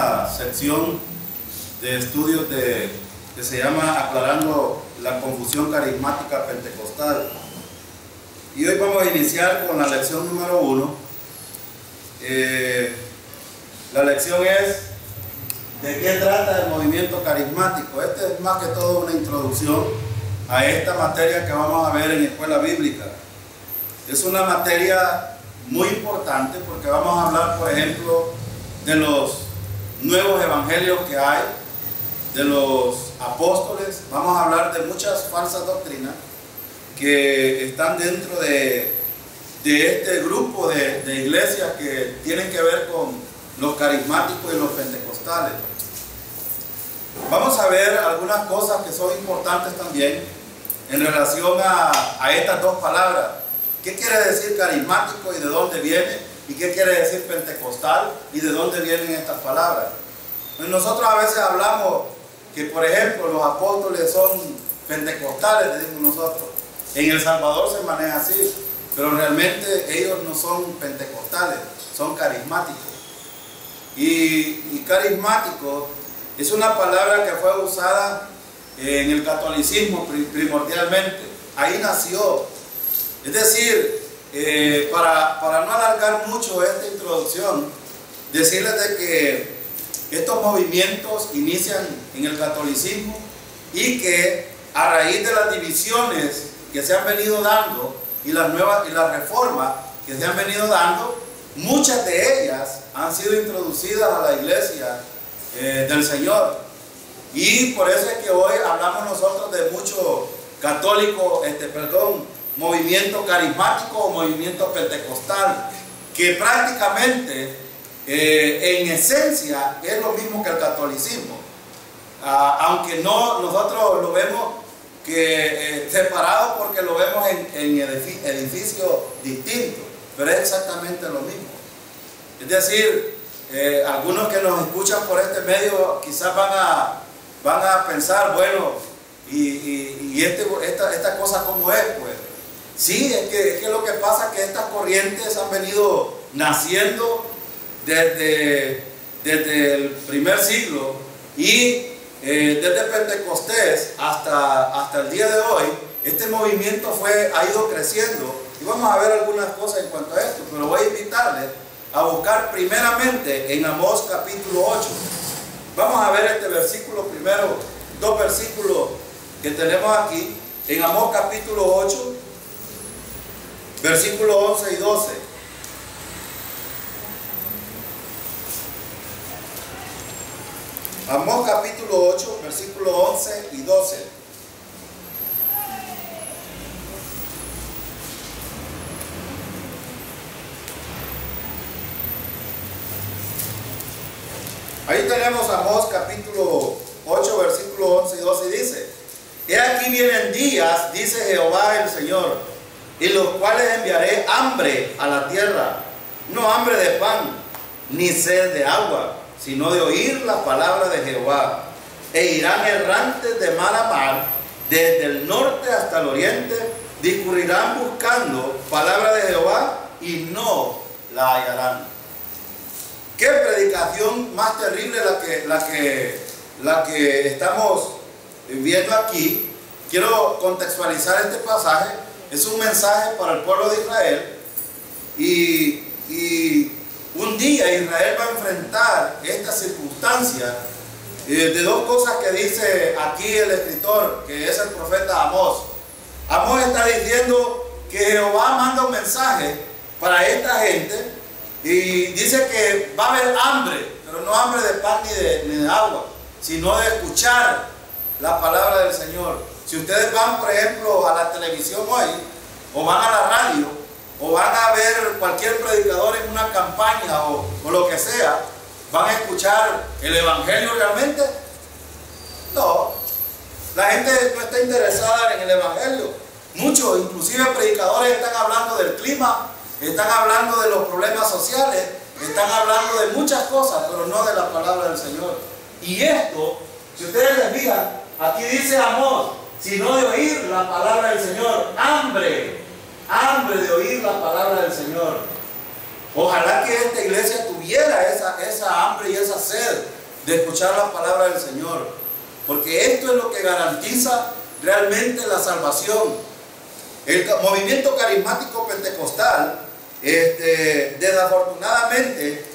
esta sección de estudios que se llama Aclarando la Confusión Carismática Pentecostal. Y hoy vamos a iniciar con la lección número 1. La lección es: ¿de qué trata el movimiento carismático? Este es más que todo una introducción a esta materia que vamos a ver en Escuela Bíblica. Es una materia muy importante porque vamos a hablar, por ejemplo, de los nuevos evangelios que hay, de los apóstoles. Vamos a hablar de muchas falsas doctrinas que están dentro de este grupo de iglesias que tienen que ver con los carismáticos y los pentecostales. Vamos a ver algunas cosas que son importantes también en relación a estas dos palabras. ¿Qué quiere decir carismático y de dónde viene? ¿Y qué quiere decir pentecostal y de dónde vienen estas palabras? Pues nosotros a veces hablamos que, por ejemplo, los apóstoles son pentecostales, decimos nosotros. En El Salvador se maneja así, pero realmente ellos no son pentecostales, son carismáticos. Y carismático es una palabra que fue usada en el catolicismo primordialmente. Ahí nació. Es decir, para no alargar mucho esta introducción, decirles de que estos movimientos inician en el catolicismo y que a raíz de las divisiones que se han venido dando y las reformas que se han venido dando, muchas de ellas han sido introducidas a la iglesia del Señor. Y por eso es que hoy hablamos nosotros de mucho católico, movimiento carismático o movimiento pentecostal, que prácticamente en esencia es lo mismo que el catolicismo, aunque nosotros lo vemos separado porque lo vemos en edificios distintos, pero es exactamente lo mismo. Es decir, algunos que nos escuchan por este medio quizás van a pensar, bueno, esta cosa ¿cómo es? Pues sí, es que lo que pasa es que estas corrientes han venido naciendo desde el primer siglo y desde Pentecostés hasta el día de hoy. Este movimiento ha ido creciendo y vamos a ver algunas cosas en cuanto a esto, pero voy a invitarles a buscar primeramente en Amós capítulo 8. Vamos a ver este versículo primero, dos versículos que tenemos aquí en Amós capítulo 8, versículos 11 y 12. Amós capítulo 8, versículos 11 y 12. Ahí tenemos Amós capítulo 8, versículos 11 y 12, y dice: He aquí vienen días, dice Jehová el Señor, en los cuales enviaré hambre a la tierra, no hambre de pan, ni sed de agua, sino de oír la palabra de Jehová. E irán errantes de mar a mar, desde el norte hasta el oriente, discurrirán buscando palabra de Jehová y no la hallarán. Qué predicación más terrible la que estamos viendo aquí. Quiero contextualizar este pasaje. Es un mensaje para el pueblo de Israel y un día Israel va a enfrentar esta circunstancia de dos cosas que dice aquí el escritor, que es el profeta Amós. Amós está diciendo que Jehová manda un mensaje para esta gente y dice que va a haber hambre, pero no hambre de pan ni de agua, sino de escuchar la palabra del Señor. Si ustedes van, por ejemplo, a la televisión hoy, o van a la radio, o van a ver cualquier predicador en una campaña o lo que sea, ¿van a escuchar el evangelio realmente? No. La gente no está interesada en el evangelio. Muchos, inclusive predicadores, están hablando del clima, están hablando de los problemas sociales, están hablando de muchas cosas, pero no de la palabra del Señor. Y esto, si ustedes les fijan, aquí dice Amós, sino de oír la palabra del Señor. Hambre de oír la palabra del Señor. Ojalá que esta iglesia tuviera esa hambre y esa sed de escuchar la palabra del Señor, porque esto es lo que garantiza realmente la salvación. El movimiento carismático pentecostal, desafortunadamente,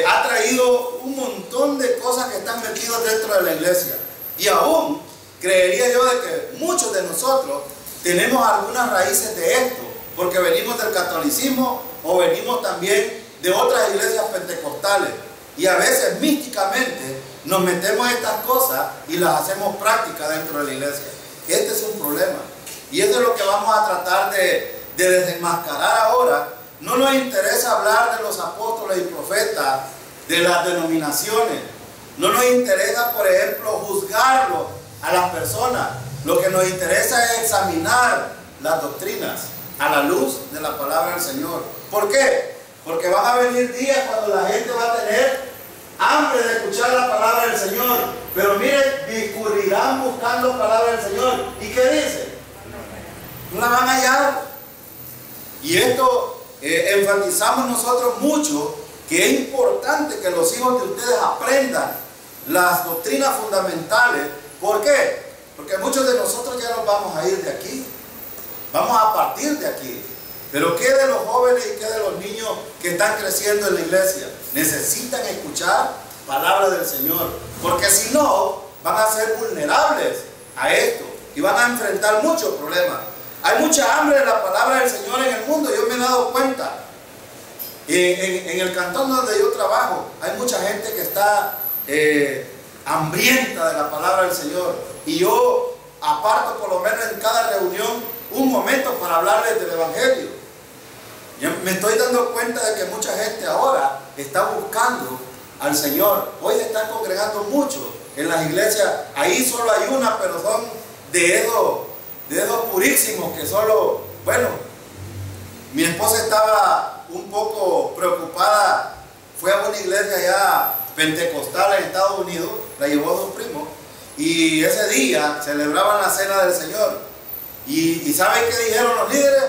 ha traído un montón de cosas que están metidas dentro de la iglesia, y aún creería yo de que muchos de nosotros tenemos algunas raíces de esto, porque venimos del catolicismo o venimos también de otras iglesias pentecostales, y a veces místicamente nos metemos estas cosas y las hacemos prácticas dentro de la iglesia. Este es un problema, y eso es lo que vamos a tratar de desenmascarar ahora. No nos interesa hablar de los apóstoles y profetas, de las denominaciones. No nos interesa, por ejemplo, juzgarlos a las personas. Lo que nos interesa es examinar las doctrinas a la luz de la palabra del Señor. ¿Por qué? Porque van a venir días cuando la gente va a tener hambre de escuchar la palabra del Señor. Pero miren, discurrirán buscando palabra del Señor. ¿Y qué dice? No la van a hallar. Y esto enfatizamos nosotros mucho, que es importante que los hijos de ustedes aprendan las doctrinas fundamentales. ¿Por qué? Porque muchos de nosotros ya nos vamos a ir de aquí, vamos a partir de aquí. Pero ¿qué de los jóvenes y qué de los niños que están creciendo en la iglesia? Necesitan escuchar palabra del Señor, porque si no, van a ser vulnerables a esto y van a enfrentar muchos problemas. Hay mucha hambre de la palabra del Señor en el mundo. Yo me he dado cuenta. En el cantón donde yo trabajo, hay mucha gente que está hambrienta de la palabra del Señor. Y yo aparto por lo menos en cada reunión un momento para hablarles del Evangelio. Yo me estoy dando cuenta de que mucha gente ahora está buscando al Señor. Hoy se están congregando mucho en las iglesias. Ahí solo hay una, pero son de esos purísimos que solo, bueno, mi esposa estaba un poco preocupada, fue a una iglesia ya pentecostal en Estados Unidos, la llevó a dos primos, y ese día celebraban la cena del Señor. Y ¿saben qué dijeron los líderes?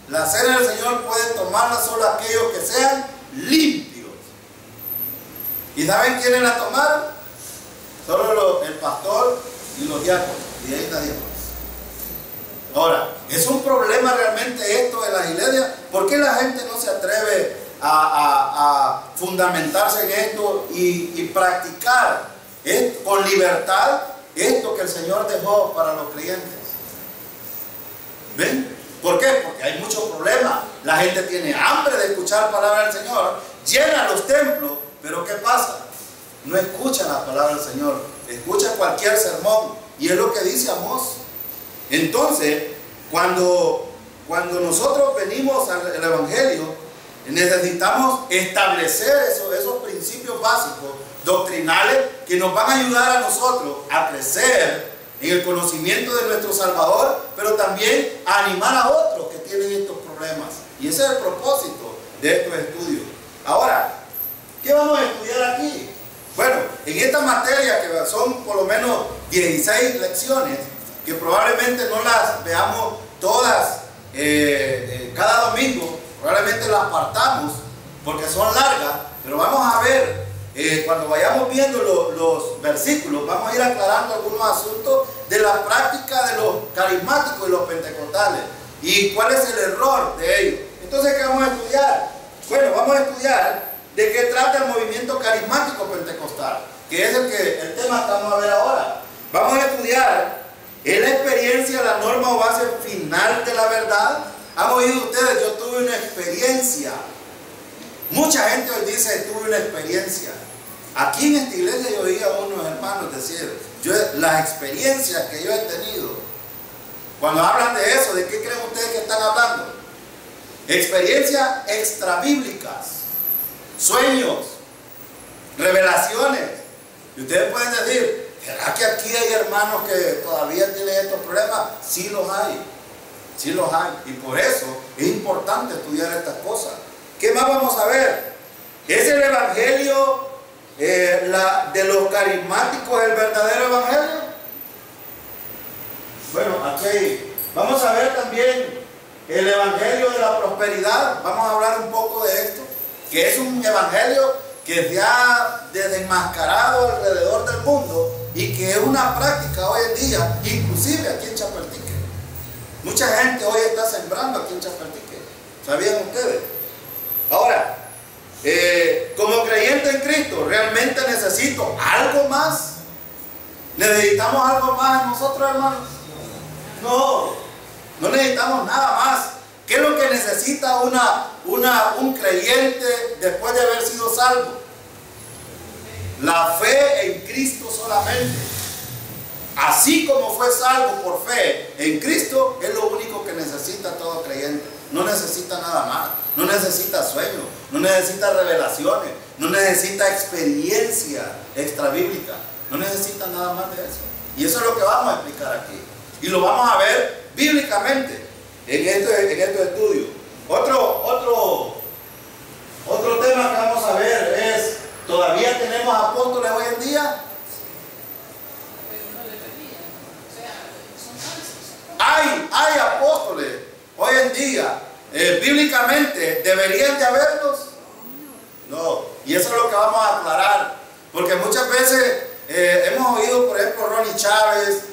La cena del Señor pueden tomarla solo aquellos que sean limpios. ¿Y saben quiénes la tomaron? Solo el pastor y los diáconos, y ahí nadie más. Ahora, es un problema realmente esto de las iglesias. ¿Por qué la gente no se atreve a fundamentarse en esto y practicar con libertad esto que el Señor dejó para los creyentes? ¿Ven? ¿Por qué? Porque hay muchos problemas. La gente tiene hambre de escuchar palabra del Señor, llena los templos, pero ¿qué pasa? No escuchan la palabra del Señor, escuchan cualquier sermón, y es lo que dice Amós. Entonces, cuando nosotros venimos al Evangelio, necesitamos establecer esos principios básicos, doctrinales, que nos van a ayudar a nosotros a crecer en el conocimiento de nuestro Salvador, pero también a animar a otros que tienen estos problemas. Y ese es el propósito de estos estudios. Ahora, ¿qué vamos a estudiar aquí? Bueno, en esta materia, que son por lo menos 16 lecciones, que probablemente no las veamos todas cada domingo, probablemente las partamos porque son largas, pero vamos a ver, cuando vayamos viendo los versículos, vamos a ir aclarando algunos asuntos de la práctica de los carismáticos y los pentecostales y cuál es el error de ellos. Entonces, ¿qué vamos a estudiar? Bueno, vamos a estudiar de qué trata el movimiento carismático pentecostal, que es el tema que vamos a ver ahora. Vamos a estudiar, ¿es la experiencia la norma o base final de la verdad? ¿Han oído ustedes? Yo tuve una experiencia. Mucha gente hoy dice, tuve una experiencia. Aquí en esta iglesia yo oí a unos hermanos decir, las experiencias que yo he tenido. Cuando hablan de eso, ¿de qué creen ustedes que están hablando? Experiencias extrabíblicas, sueños, revelaciones. Y ustedes pueden decir, ¿será que aquí hay hermanos que todavía tienen estos problemas? Sí los hay, sí los hay. Y por eso es importante estudiar estas cosas. ¿Qué más vamos a ver? ¿Es el evangelio de los carismáticos el verdadero evangelio? Bueno, aquí vamos a ver también el evangelio de la prosperidad. Vamos a hablar un poco de esto, que es un evangelio que se ha desenmascarado alrededor del mundo y que es una práctica hoy en día, inclusive aquí en Chapaltique. Mucha gente hoy está sembrando aquí en Chapaltique. ¿Sabían ustedes? Ahora, como creyente en Cristo, ¿realmente necesito algo más? ¿Necesitamos algo más en nosotros, hermanos? No, no necesitamos nada más. ¿Qué es lo que necesita un creyente después de haber sido salvo? La fe en Cristo solamente. Así como fue salvo por fe en Cristo, es lo único que necesita todo creyente. No necesita nada más. No necesita sueños, no necesita revelaciones, no necesita experiencia extrabíblica. No necesita nada más de eso. Y eso es lo que vamos a explicar aquí. Y lo vamos a ver bíblicamente en estos estudios. Otro tema que vamos a ver es, ¿todavía tenemos apóstoles hoy en día? Hay apóstoles hoy en día. Bíblicamente, ¿deberían de haberlos? No. Y eso es lo que vamos a aclarar. Porque muchas veces hemos oído, por ejemplo, Ronnie Chávez,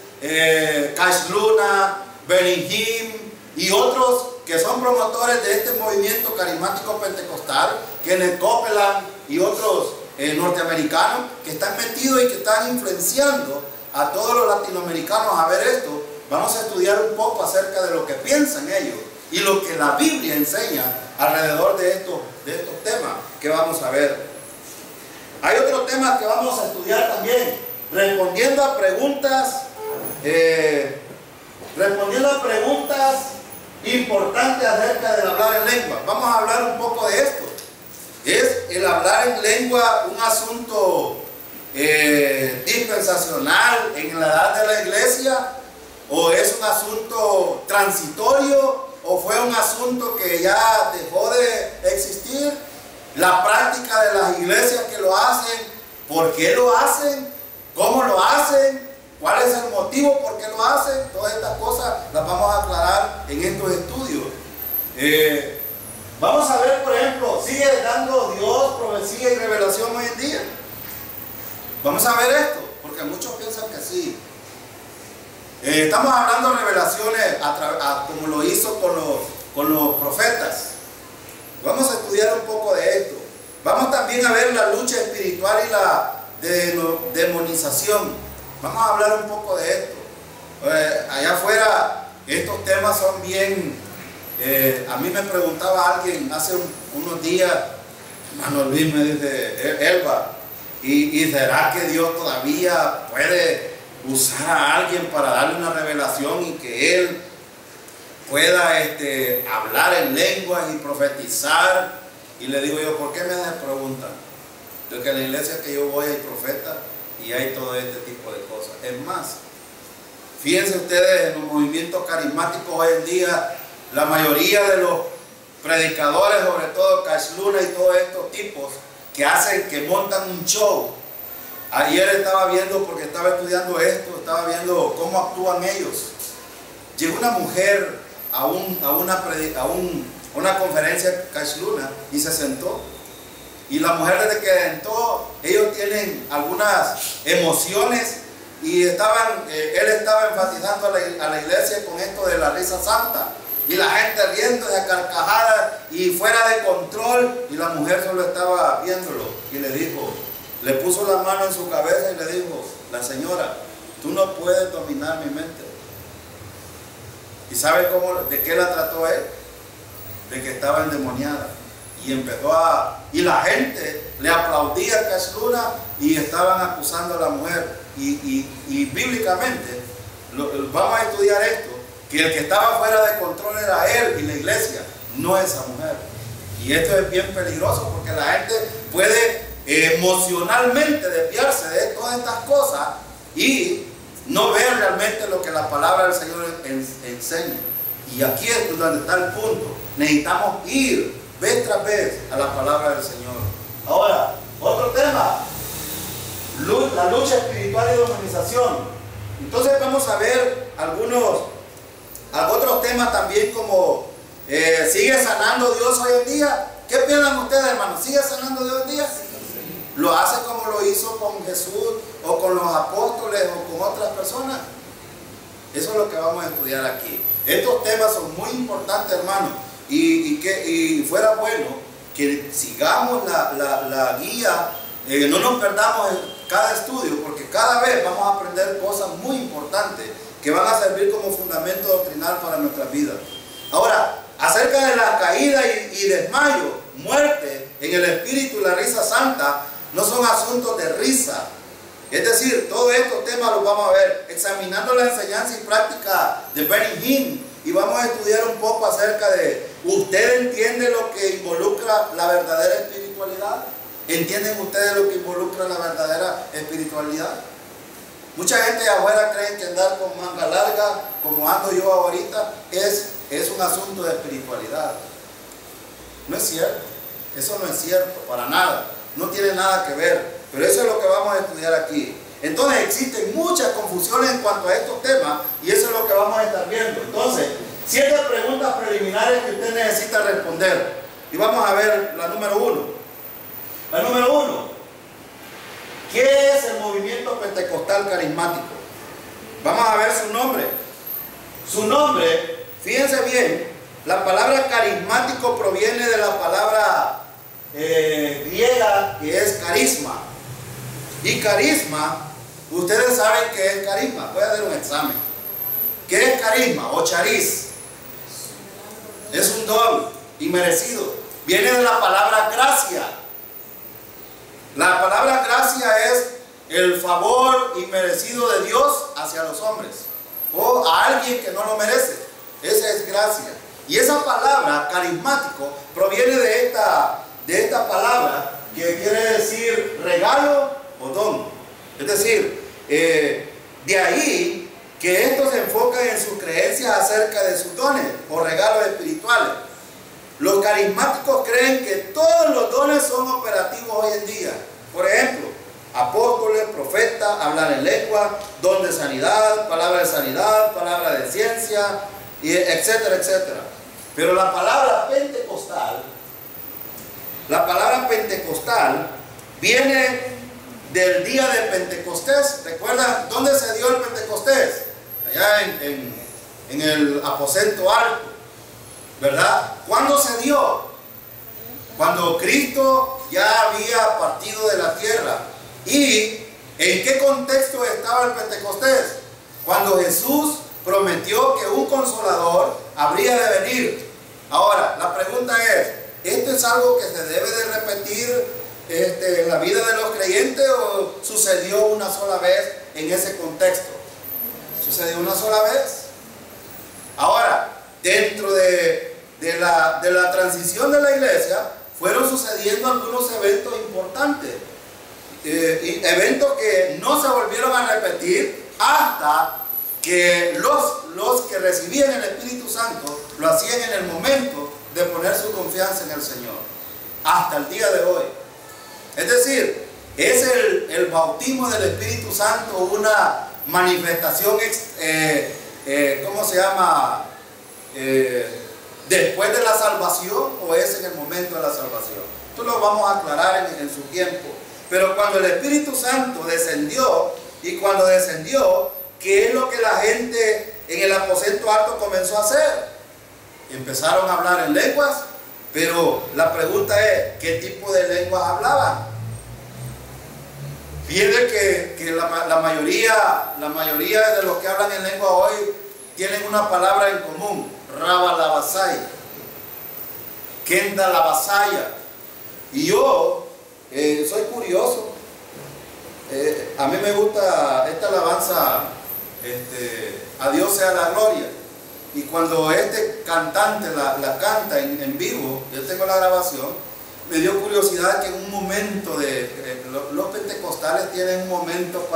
Cash Luna, Benny Hinn y otros que son promotores de este movimiento carismático pentecostal, Kenneth Copeland y otros norteamericanos que están metidos y que están influenciando a todos los latinoamericanos a ver esto. Vamos a estudiar un poco acerca de lo que piensan ellos y lo que la Biblia enseña alrededor de estos temas que vamos a ver. Hay otro tema que vamos a estudiar también, respondiendo a preguntas importantes acerca del hablar en lengua. Vamos a hablar un poco de esto. ¿Es el hablar en lengua un asunto dispensacional en la edad de la iglesia? ¿O es un asunto transitorio? ¿O fue un asunto que ya dejó de existir? La práctica de las iglesias que lo hacen, ¿por qué lo hacen? ¿Cómo lo hacen? ¿Cuál es el motivo por qué lo hacen? Todas estas cosas las vamos a aclarar en estos estudios. Vamos a ver, por ejemplo, ¿sigue dando Dios profecía y revelación hoy en día? Vamos a ver esto, porque muchos piensan que sí. Estamos hablando de revelaciones como lo hizo con los profetas. Vamos a estudiar un poco de esto. Vamos también a ver la lucha espiritual y la demonización. Vamos a hablar un poco de esto. Allá afuera estos temas son bien... a mí me preguntaba alguien hace unos días, hermano Luis, me dice, Elba, ¿y será que Dios todavía puede usar a alguien para darle una revelación y que él pueda hablar en lenguas y profetizar? Y le digo yo, ¿por qué me haces pregunta? Porque en la iglesia que yo voy hay profetas y hay todo este tipo de cosas. Es más, fíjense ustedes, en los movimientos carismáticos hoy en día, la mayoría de los predicadores, sobre todo Cash Luna y todos estos tipos, que montan un show. Ayer estaba viendo, porque estaba estudiando esto, estaba viendo cómo actúan ellos. Llegó una mujer a una conferencia Cash Luna y se sentó. Y la mujer, desde que sentó, ellos tienen algunas emociones y él estaba enfatizando a la iglesia con esto de la risa santa. Y la gente riendo de carcajadas y fuera de control, y la mujer solo estaba viéndolo y le puso la mano en su cabeza y le dijo, la señora, tú no puedes dominar mi mente. ¿Y sabe de qué la trató él? De que estaba endemoniada. Y la gente le aplaudía a Cash Luna y estaban acusando a la mujer. Y bíblicamente, vamos a estudiar esto, que el que estaba fuera de control era él y la iglesia, no esa mujer. Y esto es bien peligroso porque la gente puede emocionalmente desviarse de todas estas cosas y no ver realmente lo que la palabra del Señor enseña. Y aquí es donde está el punto. Necesitamos ir vez tras vez a la palabra del Señor. Ahora, otro tema, la lucha espiritual y demonización. Entonces vamos a ver otros temas también, como ¿sigue sanando Dios hoy en día? ¿Qué piensan ustedes, hermanos? ¿Sigue sanando Dios hoy en día? ¿Lo hace como lo hizo con Jesús o con los apóstoles o con otras personas? Eso es lo que vamos a estudiar aquí. Estos temas son muy importantes, hermanos, y fuera bueno que sigamos la guía, no nos perdamos en cada estudio, porque cada vez vamos a aprender cosas muy importantes que van a servir como fundamento doctrinal para nuestras vidas. Ahora, acerca de la caída y desmayo, muerte en el espíritu y la risa santa, no son asuntos de risa. Es decir, todos estos temas los vamos a ver examinando la enseñanza y práctica de Benny Hinn, y vamos a estudiar un poco acerca de, ¿usted entiende lo que involucra la verdadera espiritualidad? ¿Entienden ustedes lo que involucra la verdadera espiritualidad? Mucha gente afuera cree que andar con manga larga, como ando yo ahorita, es un asunto de espiritualidad. No es cierto. Eso no es cierto, para nada. No tiene nada que ver. Pero eso es lo que vamos a estudiar aquí. Entonces existen muchas confusiones en cuanto a estos temas, y eso es lo que vamos a estar viendo. Entonces, 7 preguntas preliminares que usted necesita responder. Y vamos a ver la número 1. La número 1. ¿Qué es el movimiento pentecostal carismático? Vamos a ver su nombre. Su nombre, fíjense bien, la palabra carismático proviene de la palabra griega que es carisma. Y carisma, ustedes saben qué es carisma. Voy a hacer un examen. ¿Qué es carisma o chariz? Es un don inmerecido. Viene de la palabra gracia. La palabra gracia es el favor inmerecido de Dios hacia los hombres, o a alguien que no lo merece. Esa es gracia. Y esa palabra, carismático, proviene de esta palabra que quiere decir regalo o don. Es decir, de ahí que estos se enfocan en sus creencias acerca de sus dones o regalos espirituales. Los carismáticos creen que todos los dones son operativos hoy en día. Por ejemplo, apóstoles, profetas, hablar en lengua, don de sanidad, palabra de sanidad, palabra de ciencia, etcétera, etcétera. Pero la palabra pentecostal viene del día de Pentecostés. ¿Recuerdan dónde se dio el Pentecostés? Allá en el aposento alto, ¿verdad? ¿Cuándo se dio? Cuando Cristo ya había partido de la tierra. ¿Y en qué contexto estaba el Pentecostés? Cuando Jesús prometió que un consolador habría de venir. Ahora, la pregunta es, ¿esto es algo que se debe de repetir en la vida de los creyentes o sucedió una sola vez en ese contexto? ¿Sucedió una sola vez? Ahora, dentro de la transición de la iglesia, fueron sucediendo algunos eventos importantes, eventos que no se volvieron a repetir hasta que los que recibían el Espíritu Santo lo hacían en el momento de poner su confianza en el Señor, hasta el día de hoy. Es decir, es el bautismo del Espíritu Santo una manifestación, ¿cómo se llama? Después de la salvación, o es en el momento de la salvación. Esto lo vamos a aclarar en su tiempo. Pero cuando el Espíritu Santo descendió, y cuando descendió, ¿qué es lo que la gente en el aposento alto comenzó a hacer? Empezaron a hablar en lenguas, pero la pregunta es, ¿qué tipo de lenguas hablaban? Fíjense que la mayoría de los que hablan en lengua hoy tienen una palabra en común: Rabalabasai, Kenda Labasaya. Y yo soy curioso. A mí me gusta esta alabanza, a Dios sea la gloria. Y cuando este cantante la canta en vivo, yo tengo la grabación, me dio curiosidad que en un momento los pentecostales tienen un momento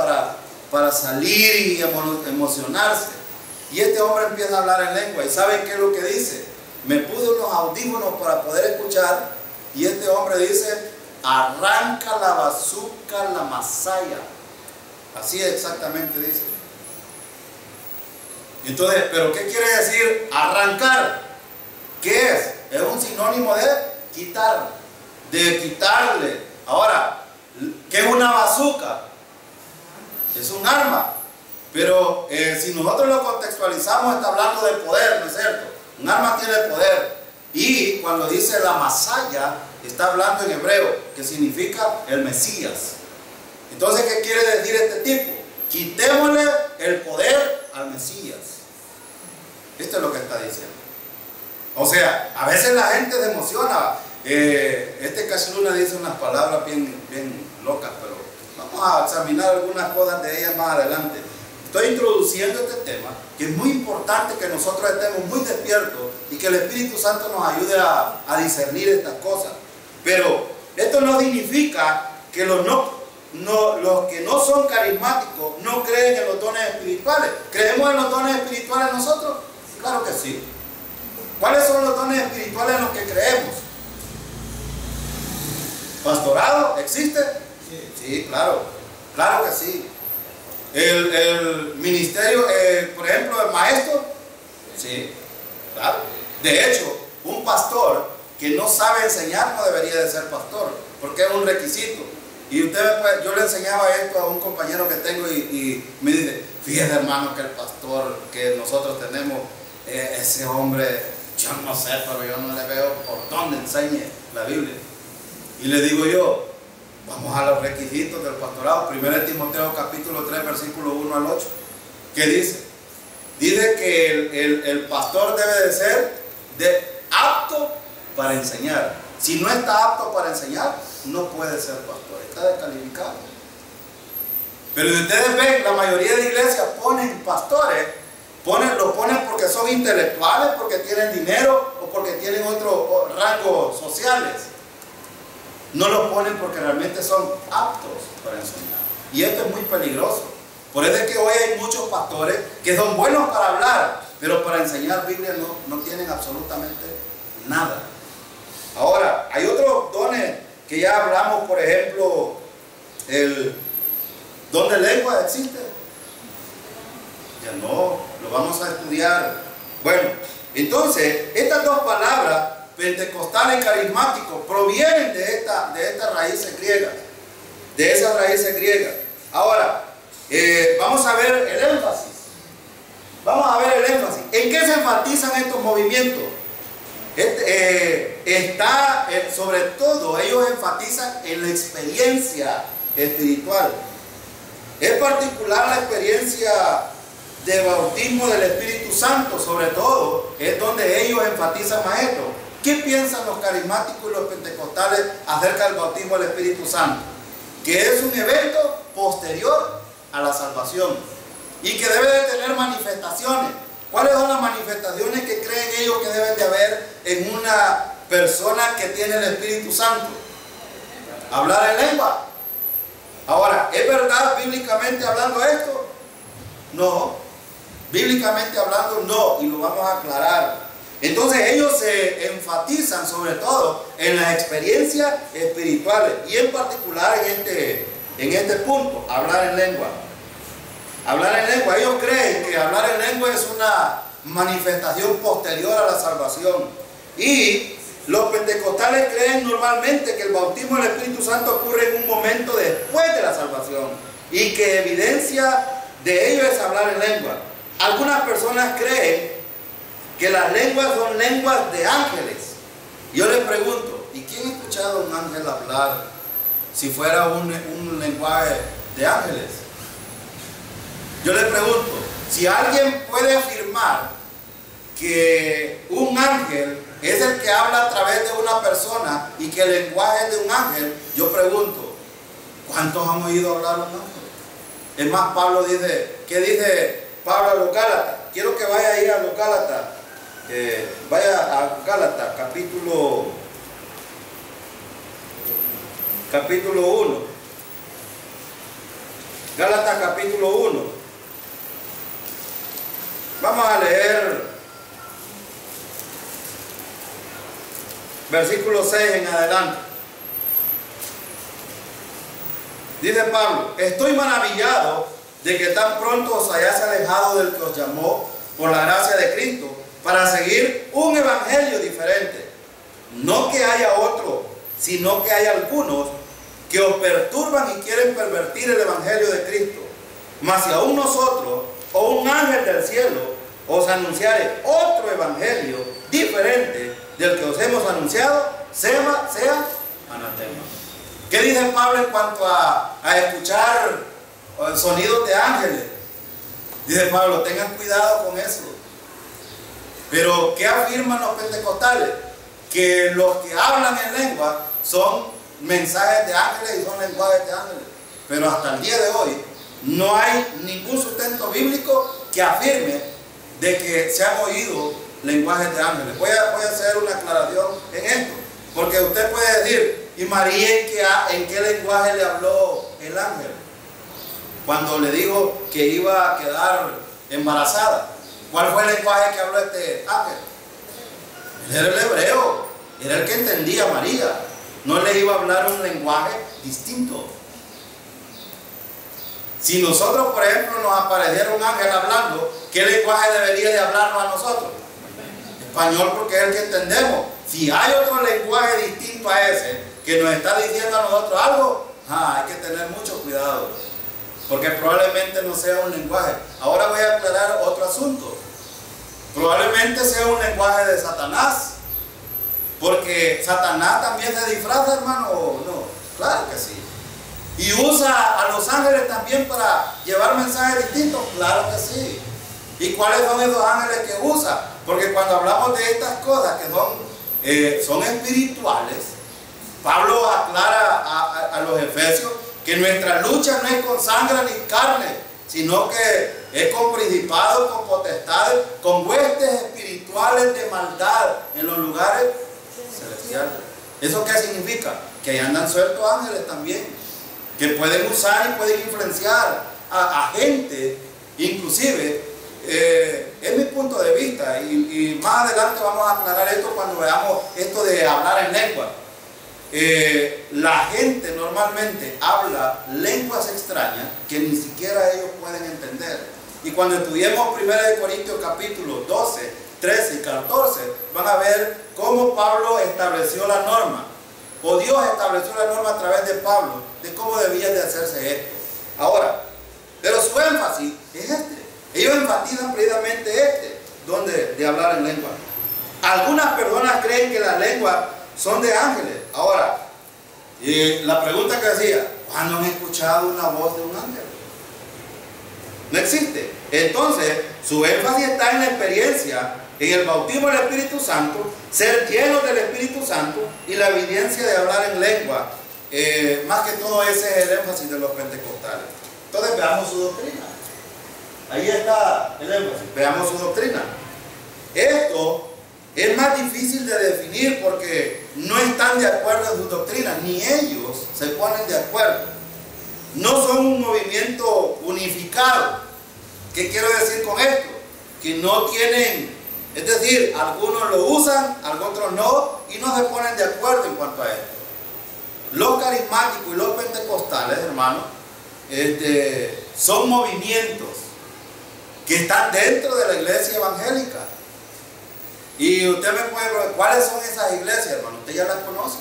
para salir y emocionarse. Y este hombre empieza a hablar en lengua. ¿Y saben qué es lo que dice? Me puse unos audífonos para poder escuchar. Y este hombre dice: arranca la bazuca la masaya. Así exactamente dice. Entonces, ¿pero qué quiere decir arrancar? ¿Qué es? Es un sinónimo de quitar, de quitarle. Ahora, ¿Qué es una bazooka? Es un arma. Pero si nosotros lo contextualizamos, está hablando de poder, ¿no es cierto? Un arma tiene poder. Y cuando dice la masaya, está hablando en hebreo, que significa el Mesías. Entonces, ¿qué quiere decir este tipo? Quitémosle el poder al Mesías. Esto es lo que está diciendo. O sea, a veces la gente se emociona. Este Cachiluna dice unas palabras bien locas, pero vamos a examinar algunas cosas de ellas más adelante. Estoy introduciendo este tema, que es muy importante que nosotros estemos muy despiertos y que el Espíritu Santo nos ayude a discernir estas cosas. Pero esto no significa que los que no son carismáticos no creen en los dones espirituales. ¿Creemos en los dones espirituales nosotros? Claro que sí. ¿Cuáles son los dones espirituales en los que creemos? ¿Pastorado existe? Sí, claro. Claro que sí. El ministerio, por ejemplo, el maestro, sí, claro. De hecho, un pastor que no sabe enseñar no debería de ser pastor, porque es un requisito. Y yo le enseñaba esto a un compañero que tengo y me dice, fíjate hermano que el pastor que nosotros tenemos, ese hombre, yo no sé, pero yo no le veo por dónde enseñe la Biblia. Y le digo yo, vamos a los requisitos del pastorado. 1 Timoteo capítulo 3 versículo 1 al 8. ¿Qué dice? Dice que el pastor debe de ser apto para enseñar. Si no está apto para enseñar, no puede ser pastor, está descalificado. Pero si ustedes ven, la mayoría de iglesias ponen pastores, lo ponen porque son intelectuales, porque tienen dinero o porque tienen otros rangos sociales. No lo ponen porque realmente son aptos para enseñar. Y esto es muy peligroso. Por eso es que hoy hay muchos pastores que son buenos para hablar, pero para enseñar Biblia no tienen absolutamente nada. Ahora, hay otros dones que ya hablamos, por ejemplo, el don de lengua existe. Ya no, lo vamos a estudiar. Bueno, entonces, estas dos palabras, pentecostal y carismático, provienen de estas raíces griegas, de esas raíces griegas. Ahora, vamos a ver el énfasis. Vamos a ver el énfasis. ¿En qué se enfatizan estos movimientos? Sobre todo, ellos enfatizan en la experiencia espiritual. Es particular la experiencia de bautismo del Espíritu Santo, sobre todo, es donde ellos enfatizan más esto. ¿Qué piensan los carismáticos y los pentecostales acerca del bautismo del Espíritu Santo? Que es un evento posterior a la salvación y que debe de tener manifestaciones. ¿Cuáles son las manifestaciones que creen ellos que deben de haber en una persona que tiene el Espíritu Santo? Hablar en lengua. Ahora, ¿es verdad bíblicamente hablando esto? No. Bíblicamente hablando no, y lo vamos a aclarar. Entonces ellos se enfatizan sobre todo en las experiencias espirituales y en particular en este punto, hablar en lengua. Hablar en lengua, ellos creen que hablar en lengua es una manifestación posterior a la salvación. Y los pentecostales creen normalmente que el bautismo del Espíritu Santo ocurre en un momento después de la salvación y que evidencia de ello es hablar en lengua. Algunas personas creen que las lenguas son lenguas de ángeles. Yo les pregunto, ¿y quién ha escuchado a un ángel hablar si fuera un lenguaje de ángeles? Yo les pregunto, si alguien puede afirmar que un ángel es el que habla a través de una persona y que el lenguaje es de un ángel, yo pregunto, ¿cuántos han oído hablar a un ángel? Es más, Pablo dice, ¿qué dice Pablo a los Gálatas? Quiero que vaya a ir a los Gálatas. Vaya a Gálatas, capítulo 1. Gálatas, capítulo 1. Vamos a leer versículo 6 en adelante. Dice Pablo, estoy maravillado de que tan pronto os hayáis alejado del que os llamó por la gracia de Cristo para seguir un evangelio diferente. No que haya otro, sino que hay algunos que os perturban y quieren pervertir el evangelio de Cristo. Mas si aún nosotros o un ángel del cielo os anunciare otro evangelio diferente del que os hemos anunciado, sea anatema. ¿Qué dice Pablo en cuanto a escuchar sonidos de ángeles? Dice Pablo, tengan cuidado con eso. Pero ¿qué afirman los pentecostales? Que los que hablan en lengua son mensajes de ángeles y son lenguajes de ángeles. Pero hasta el día de hoy no hay ningún sustento bíblico que afirme de que se han oído lenguajes de ángeles. Voy a hacer una aclaración en esto, porque usted puede decir, ¿y María en qué lenguaje le habló el ángel? Cuando le dijo que iba a quedar embarazada, ¿cuál fue el lenguaje que habló este ángel? Era el hebreo, era el que entendía a María. No le iba a hablar un lenguaje distinto. Si nosotros, por ejemplo, nos apareciera un ángel hablando, ¿qué lenguaje debería de hablarnos a nosotros? Español, porque es el que entendemos. Si hay otro lenguaje distinto a ese que nos está diciendo a nosotros algo, hay que tener mucho cuidado, porque probablemente no sea un lenguaje. Ahora voy a aclarar otro asunto. Probablemente sea un lenguaje de Satanás, porque Satanás también se disfraza, hermano, ¿o no? Claro que sí. Y usa a los ángeles también para llevar mensajes distintos, claro que sí. ¿Y cuáles son esos ángeles que usa? Porque cuando hablamos de estas cosas que son espirituales, Pablo aclara a los efesios que nuestra lucha no es con sangre ni carne, sino que es con principados, con potestades, con huestes espirituales de maldad en los lugares celestiales. ¿Eso qué significa? Que ahí andan sueltos ángeles también, que pueden usar y pueden influenciar a gente, inclusive, es mi punto de vista, y más adelante vamos a aclarar esto cuando veamos esto de hablar en lengua. La gente normalmente habla lenguas extrañas que ni siquiera ellos pueden entender. Y cuando estudiemos 1 Corintios capítulo 12, 13 y 14, van a ver cómo Pablo estableció la norma, o Dios estableció la norma a través de Pablo, de cómo debía de hacerse esto. Ahora, pero su énfasis es este. Ellos enfatizan precisamente donde de hablar en lengua. Algunas personas creen que las lenguas son de ángeles. Ahora, la pregunta que hacía, ¿cuándo han escuchado una voz de un ángel? No existe. Entonces, su énfasis está en la experiencia, en el bautismo del Espíritu Santo, ser llenos del Espíritu Santo y la evidencia de hablar en lengua. Más que todo ese es el énfasis de los pentecostales. Entonces veamos su doctrina. Ahí está el énfasis. Veamos su doctrina. Esto es más difícil de definir porque no están de acuerdo en sus doctrinas, ni ellos se ponen de acuerdo. No son un movimiento unificado. ¿Qué quiero decir con esto? Que no tienen, es decir, algunos lo usan, algunos no, y no se ponen de acuerdo en cuanto a esto. Los carismáticos y los pentecostales, hermanos, son movimientos que están dentro de la iglesia evangélica. Y usted me puede preguntar, ¿cuáles son esas iglesias, hermano? Usted ya las conoce.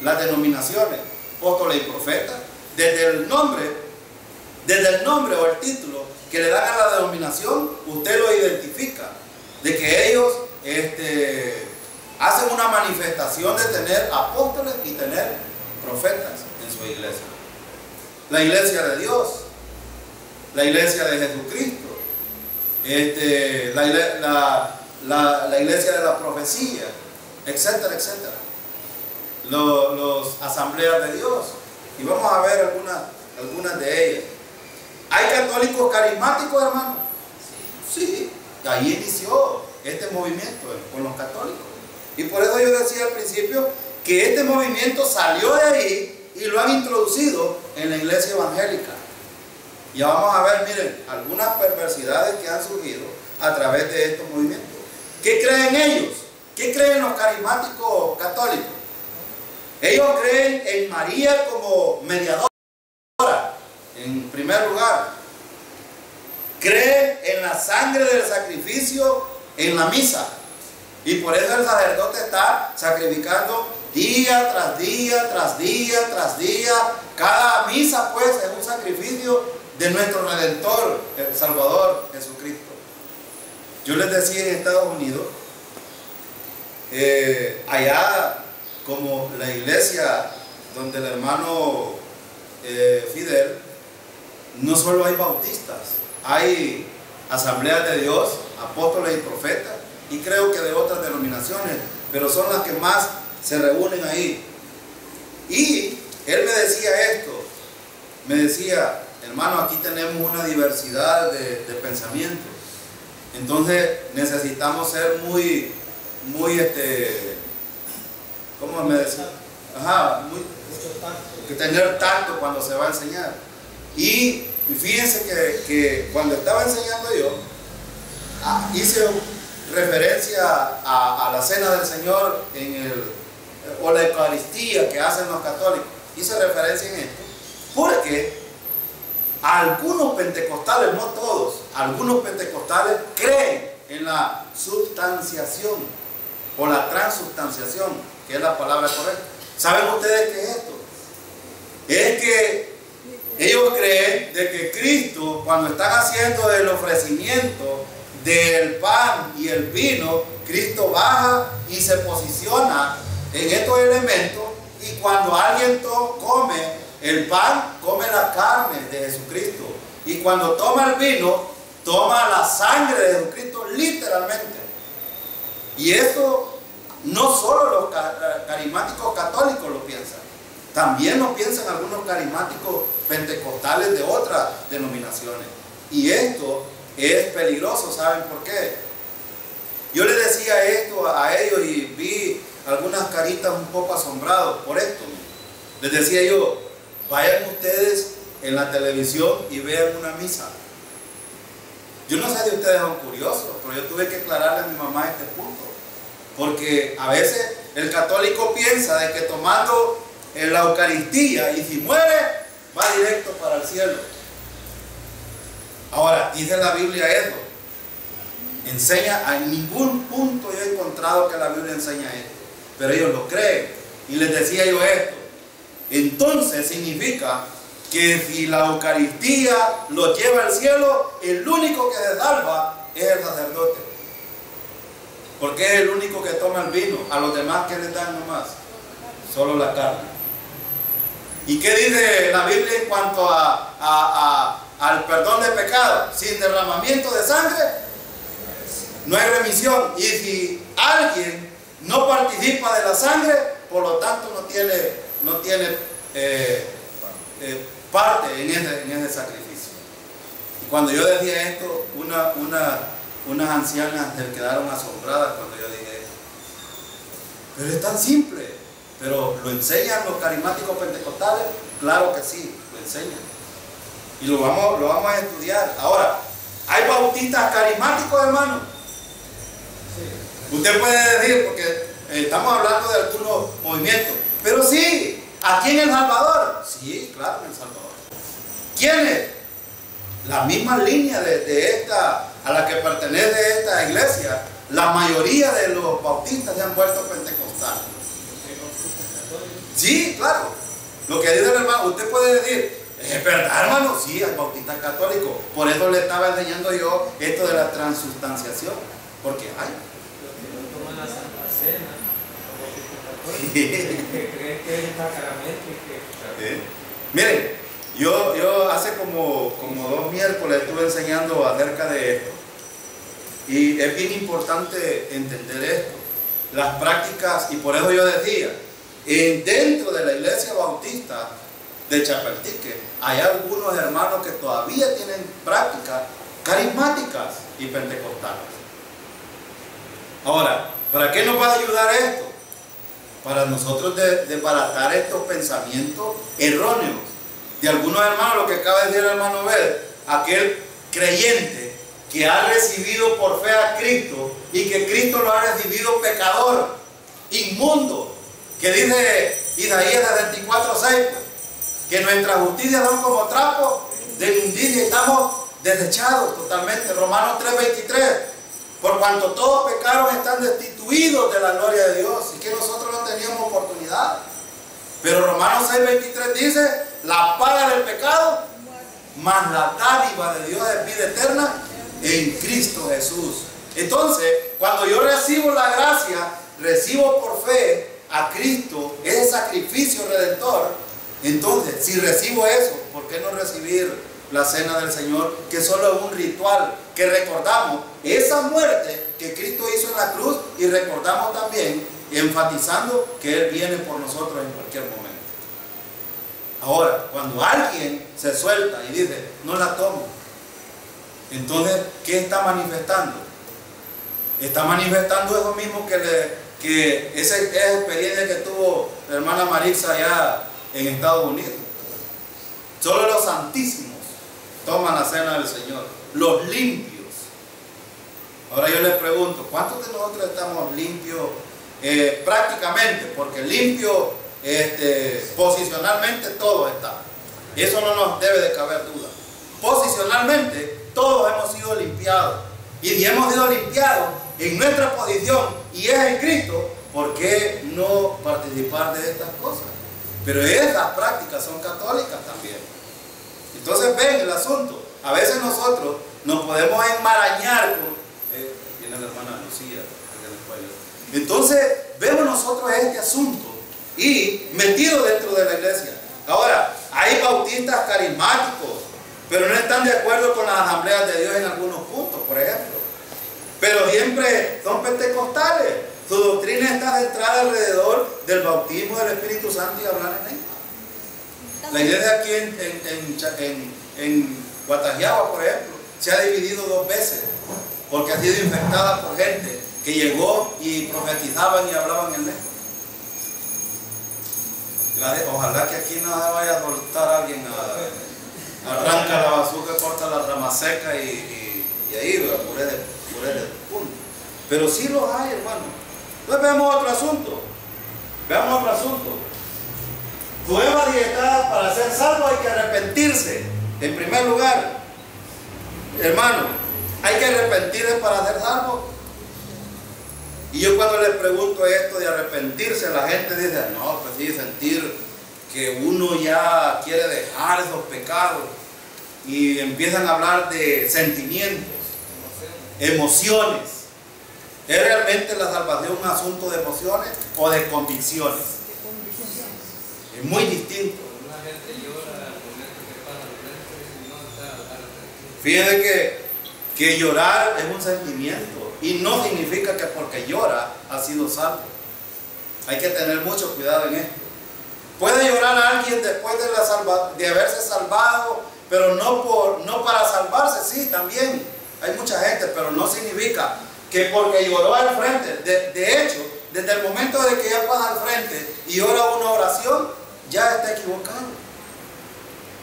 Las denominaciones, apóstoles y profetas. Desde el nombre o el título que le dan a la denominación, usted lo identifica. De que ellos hacen una manifestación de tener apóstoles y tener profetas en su iglesia. La iglesia de Dios, la iglesia de Jesucristo, la iglesia de la profecía, etcétera, etcétera. Los asambleas de Dios. Y vamos a ver algunas de ellas. ¿Hay católicos carismáticos, hermano? Sí, ahí inició este movimiento con los católicos. Y por eso yo decía al principio que este movimiento salió de ahí y lo han introducido en la iglesia evangélica. Ya vamos a ver, miren, algunas perversidades que han surgido a través de estos movimientos. ¿Qué creen ellos? ¿Qué creen los carismáticos católicos? Ellos creen en María como mediadora, en primer lugar. Creen en la sangre del sacrificio en la misa. Y por eso el sacerdote está sacrificando día tras día, tras día, tras día. Cada misa pues es un sacrificio de nuestro Redentor, el Salvador Jesucristo. Yo les decía en Estados Unidos, allá como la iglesia donde el hermano Fidel, no solo hay bautistas, hay asambleas de Dios, apóstoles y profetas, y creo que de otras denominaciones, pero son las que más se reúnen ahí. Y él me decía esto, me decía, hermano, aquí tenemos una diversidad de pensamientos, entonces necesitamos ser muy, ¿cómo me decía? Ajá, que tener tacto cuando se va a enseñar. Y fíjense que cuando estaba enseñando yo, hice referencia a la cena del Señor o la Eucaristía que hacen los católicos. Hice referencia en esto porque algunos pentecostales, no todos, algunos pentecostales creen en la substanciación o la transubstanciación, que es la palabra correcta. ¿Saben ustedes qué es esto? Es que ellos creen de que Cristo, cuando están haciendo el ofrecimiento del pan y el vino, Cristo baja y se posiciona en estos elementos, y cuando alguien come el pan, come la carne de Jesucristo, y cuando toma el vino, toma la sangre de Jesucristo literalmente. Y eso no solo los carismáticos católicos lo piensan, también lo piensan algunos carismáticos pentecostales de otras denominaciones. Y esto es peligroso, ¿saben por qué? Yo les decía esto a ellos y vi algunas caritas un poco asombrados por esto. Les decía yo, vayan ustedes en la televisión y vean una misa. Yo no sé si ustedes son curiosos, pero yo tuve que aclararle a mi mamá este punto. Porque a veces el católico piensa de que tomando la Eucaristía y si muere, va directo para el cielo. Ahora, dice la Biblia eso. Enseña, en ningún punto yo he encontrado que la Biblia enseña esto. Pero ellos lo creen. Y les decía yo esto. Entonces significa que si la Eucaristía lo lleva al cielo, el único que se salva es el sacerdote. Porque es el único que toma el vino. A los demás, ¿qué les dan nomás? Solo la carne. ¿Y qué dice la Biblia en cuanto al perdón de pecado? Sin derramamiento de sangre no hay remisión. Y si alguien no participa de la sangre, por lo tanto no tiene parte en ese sacrificio. Y cuando yo decía esto, unas ancianas se quedaron asombradas cuando yo dije esto. Pero es tan simple. Pero ¿lo enseñan los carismáticos pentecostales? Claro que sí, lo enseñan. Y lo vamos a estudiar. Ahora, ¿hay bautistas carismáticos, hermano? Sí. Usted puede decir, porque estamos hablando de algunos movimientos, pero sí, aquí en El Salvador. Sí, claro, en El Salvador. ¿Quiénes? La misma línea de esta, a la que pertenece esta iglesia. La mayoría de los bautistas se han vuelto pentecostales. Sí, claro. Lo que dice el hermano, usted puede decir, ¿es verdad, hermano? Sí, hay bautistas católicos. Por eso le estaba enseñando yo esto de la transubstanciación. Porque hay. Los que no toman la Santa Cena, los bautistas católicos, que creen que es sacramento. Miren, yo hace como 2 miércoles estuve enseñando acerca de esto. Y es bien importante entender esto. Las prácticas, y por eso yo decía, dentro de la iglesia bautista de Chapaltique hay algunos hermanos que todavía tienen prácticas carismáticas y pentecostales. Ahora, ¿para qué nos va a ayudar esto? Para nosotros desbaratar estos pensamientos erróneos de algunos hermanos, lo que acaba de decir el hermano Ver, aquel creyente que ha recibido por fe a Cristo y que Cristo lo ha recibido pecador, inmundo, que dice Isaías 64:6, que nuestras justicias son como trapos de inmundicia y estamos desechados totalmente. Romanos 3:23, por cuanto todos pecaron están destituidos de la gloria de Dios, y que nosotros no teníamos oportunidad eternidad. Pero Romanos 6:23 dice, la paga del pecado, más la dádiva de Dios es vida eterna en Cristo Jesús. Entonces, cuando yo recibo la gracia, recibo por fe a Cristo, ese sacrificio redentor. Entonces, si recibo eso, ¿por qué no recibir la cena del Señor? Que solo es un ritual, que recordamos esa muerte que Cristo hizo en la cruz, y recordamos también, enfatizando que Él viene por nosotros en cualquier momento. Ahora, cuando alguien se suelta y dice, no la tomo, entonces, ¿qué está manifestando? Está manifestando eso mismo que esa experiencia que tuvo la hermana Marisa allá en Estados Unidos. Solo los santísimos toman la cena del Señor, los limpios. Ahora yo les pregunto, ¿cuántos de nosotros estamos limpios prácticamente? Porque limpio posicionalmente todo está. Eso no nos debe de caber duda. Posicionalmente todos hemos sido limpiados. Y si hemos sido limpiados en nuestra posición y es en Cristo, ¿por qué no participar de estas cosas? Pero esas prácticas son católicas también. Entonces ven el asunto. A veces nosotros nos podemos enmarañar con... viene la hermana Lucía en la escuela. Entonces vemos nosotros este asunto y metido dentro de la iglesia. Ahora, hay bautistas carismáticos, pero no están de acuerdo con las asambleas de Dios en algunos puntos, por ejemplo. Pero siempre son pentecostales. Su doctrina está centrada alrededor del bautismo del Espíritu Santo y hablar en lengua. La iglesia aquí en Guatajiagua, por ejemplo, se ha dividido 2 veces, porque ha sido infectada por gente que llegó y profetizaban y hablaban en lengua. Ojalá que aquí no vaya a soltar a alguien, arranca la bazooka, corta la rama seca y ahí, por ese punto. Pero sí los hay, hermano. Entonces veamos otro asunto. Veamos otro asunto. Prueba dietada para ser salvo hay que arrepentirse. En primer lugar, hermano, hay que arrepentirse para ser salvo. Y yo cuando les pregunto esto de arrepentirse, la gente dice, no, pues sí, sentir que uno ya quiere dejar esos pecados. Y empiezan a hablar de sentimientos, emociones. ¿Es realmente la salvación un asunto de emociones o de convicciones? Es muy distinto. Fíjense que llorar es un sentimiento. Y no significa que porque llora ha sido salvo. Hay que tener mucho cuidado en esto. Puede llorar a alguien después de haberse salvado, pero no para salvarse, sí, también. Hay mucha gente, pero no significa que porque lloró al frente. De hecho, desde el momento de que ya pasa al frente y ora una oración, ya está equivocado.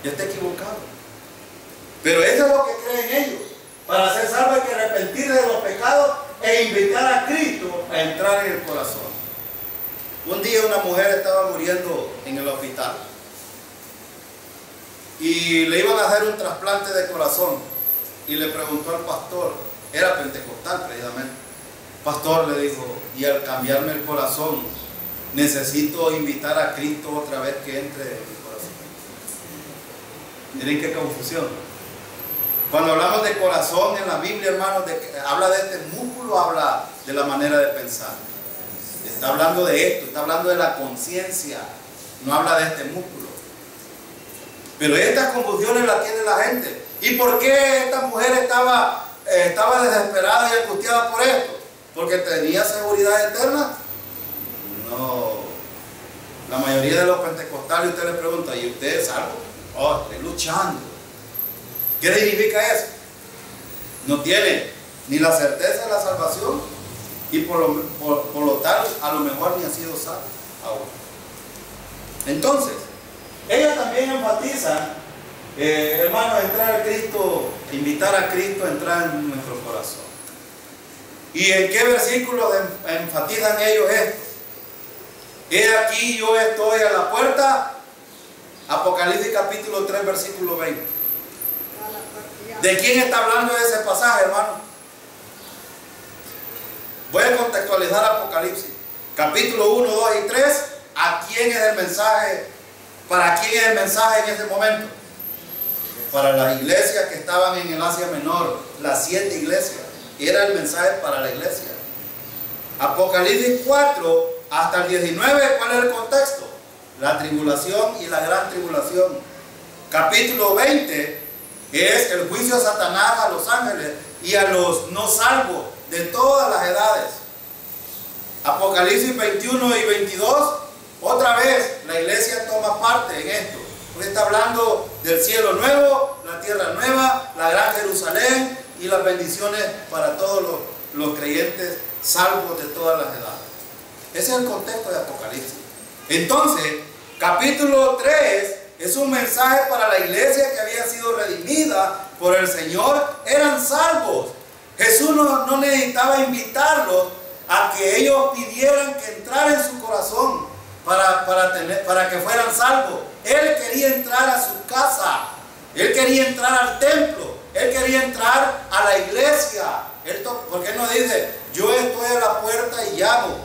Ya está equivocado. Pero eso es lo que creen ellos. Para ser salvo hay que arrepentirse de los pecados e invitar a Cristo a entrar en el corazón. Un día una mujer estaba muriendo en el hospital y le iban a hacer un trasplante de corazón y le preguntó al pastor, era pentecostal precisamente, pastor, le dijo, y al cambiarme el corazón necesito invitar a Cristo otra vez que entre en mi corazón. Miren qué confusión. Cuando hablamos de corazón en la Biblia, hermanos, habla de este músculo, habla de la manera de pensar. Está hablando de esto, está hablando de la conciencia, no habla de este músculo. Pero estas confusiones las tiene la gente. ¿Y por qué esta mujer estaba desesperada y angustiada por esto? ¿Porque tenía seguridad eterna? No. La mayoría de los pentecostales, usted les pregunta, ¿y usted es salvo? Oh, estoy luchando. ¿Qué significa eso? No tiene ni la certeza de la salvación y por lo tal a lo mejor ni ha sido salvo aún. Entonces, ella también enfatiza, hermanos, entrar a Cristo, invitar a Cristo a entrar en nuestro corazón. ¿Y en qué versículos enfatizan ellos esto? He aquí yo estoy a la puerta, Apocalipsis capítulo 3, versículo 20. ¿De quién está hablando ese pasaje, hermano? Voy a contextualizar Apocalipsis. Capítulo 1, 2 y 3 ¿a quién es el mensaje? ¿Para quién es el mensaje en este momento? Para las iglesias que estaban en el Asia Menor, las 7 iglesias. Era el mensaje para la iglesia. Apocalipsis 4 hasta el 19, ¿cuál es el contexto? La tribulación y la gran tribulación. Capítulo 20 es el juicio a Satanás, a los ángeles y a los no salvos de todas las edades. Apocalipsis 21 y 22, otra vez la iglesia toma parte en esto. Porque está hablando del cielo nuevo, la tierra nueva, la gran Jerusalén y las bendiciones para todos los creyentes salvos de todas las edades. Ese es el contexto de Apocalipsis. Entonces, capítulo 3 es un mensaje para la iglesia que había sido redimida por el Señor. Eran salvos. Jesús no necesitaba invitarlos a que ellos pidieran que entrara en su corazón para que fueran salvos. Él quería entrar a su casa. Él quería entrar al templo. Él quería entrar a la iglesia. ¿Por qué no dice, yo estoy a la puerta y llamo?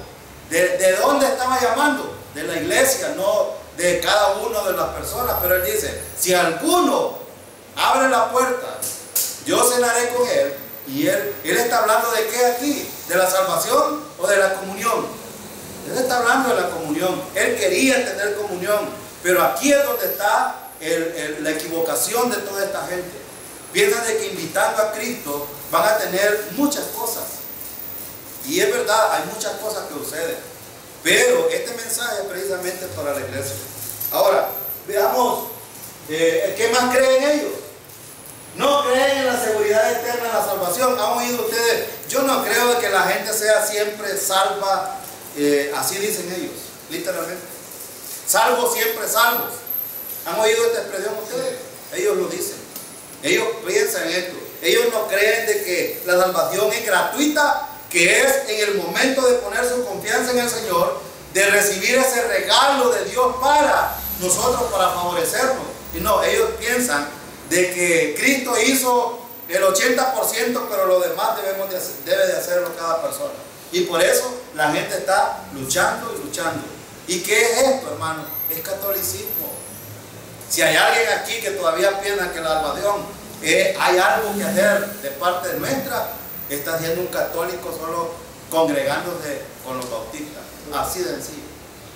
¿De dónde estaba llamando? De la iglesia, no de cada una de las personas. Pero él dice, si alguno abre la puerta, yo cenaré con él. Y él está hablando de qué aquí, de la salvación o de la comunión. Él está hablando de la comunión. Él quería tener comunión. Pero aquí es donde está la equivocación de toda esta gente. Piensan de que invitando a Cristo van a tener muchas cosas. Y es verdad, hay muchas cosas que suceden. Pero este mensaje es precisamente para la iglesia. Ahora, veamos, ¿qué más creen ellos? No creen en la seguridad eterna, en la salvación. ¿Han oído ustedes? Yo no creo de que la gente sea siempre salva, así dicen ellos, literalmente. Salvos, siempre salvos. ¿Han oído esta expresión ustedes? Ellos lo dicen. Ellos piensan esto. Ellos no creen de que la salvación es gratuita, que es en el momento de poner su confianza en el Señor, de recibir ese regalo de Dios para nosotros, para favorecernos. Y no, ellos piensan de que Cristo hizo el 80%, pero lo demás debe de hacerlo cada persona. Y por eso la gente está luchando y luchando. ¿Y qué es esto, hermano? Es catolicismo. Si hay alguien aquí que todavía piensa que la salvación hay algo que hacer de parte nuestra, está siendo un católico solo congregándose con los bautistas. Así de sencillo.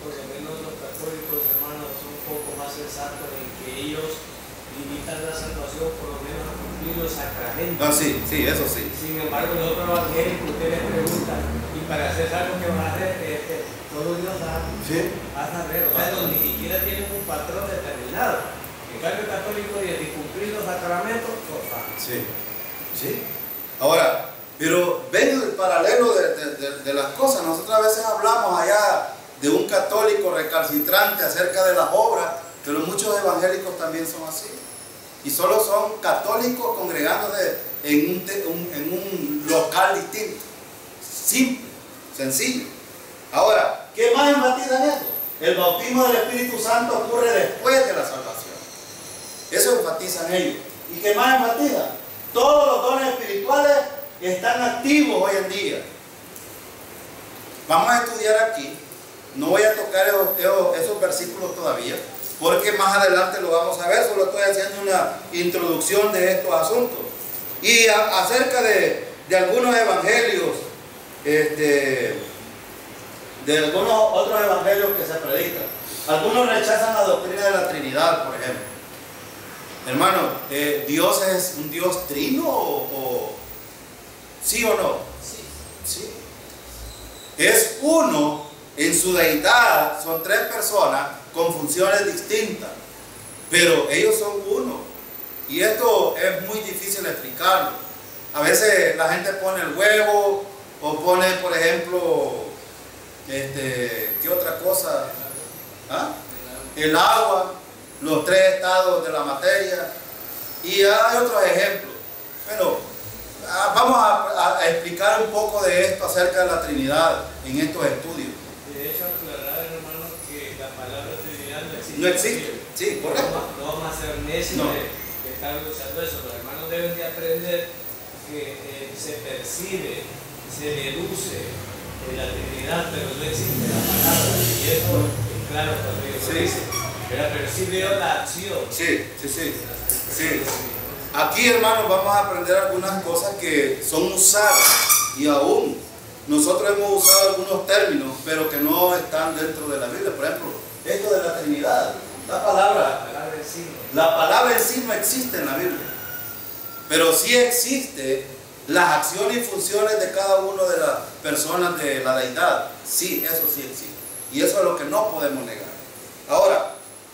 Por lo menos los católicos, hermanos, son un poco más sensatos en que ellos limitan la salvación por lo menos a cumplir los sacramentos. No, sí, eso sí. Sin embargo, los otros evangélicos, usted les pregunta, y para hacer algo que van a hacer, todo Dios da. Sí. Vas a ver, o sea, ni siquiera tienen un patrón determinado. En cambio, el católico dice, cumplir los sacramentos, sí, sí. Ahora, pero ven el paralelo de las cosas. Nosotros a veces hablamos allá de un católico recalcitrante acerca de las obras, pero muchos evangélicos también son así. Y solo son católicos congregándose en un local distinto. Simple, sencillo. Ahora, ¿qué más enfatiza en esto? El bautismo del Espíritu Santo ocurre después de la salvación. Eso enfatizan ellos. ¿Y qué más enfatiza? Todos los dones espirituales están activos hoy en día. Vamos a estudiar aquí. No voy a tocar esos versículos todavía, porque más adelante lo vamos a ver. Solo estoy haciendo una introducción de estos asuntos. Y acerca de algunos evangelios, de algunos otros evangelios que se predican. Algunos rechazan la doctrina de la Trinidad, por ejemplo. Hermano, ¿Dios es un Dios trino o sí o no? Sí. Es uno en su deidad, son 3 personas con funciones distintas, pero ellos son uno. Y esto es muy difícil de explicarlo. A veces la gente pone el huevo o pone, por ejemplo, ¿qué otra cosa? ¿Ah? El agua, los 3 estados de la materia, y hay otros ejemplos. Bueno, vamos a explicar un poco de esto acerca de la Trinidad en estos estudios. De hecho, aclarar, hermano, que la palabra Trinidad no existe. No existe, sí, correcto. No vamos a ser necios de estar usando eso. Los hermanos deben de aprender que se percibe, se deduce la Trinidad, pero no existe la palabra. Y eso claro cuando ellos Sí. lo dicen. Pero sí veo la acción. Sí. Aquí, hermanos, vamos a aprender algunas cosas que son usadas y aún nosotros hemos usado algunos términos, pero que no están dentro de la Biblia. Por ejemplo, esto de la Trinidad, la palabra en sí no existe en la Biblia, pero sí existe las acciones y funciones de cada una de las personas de la deidad. Sí, eso sí existe. Y eso es lo que no podemos negar. Ahora,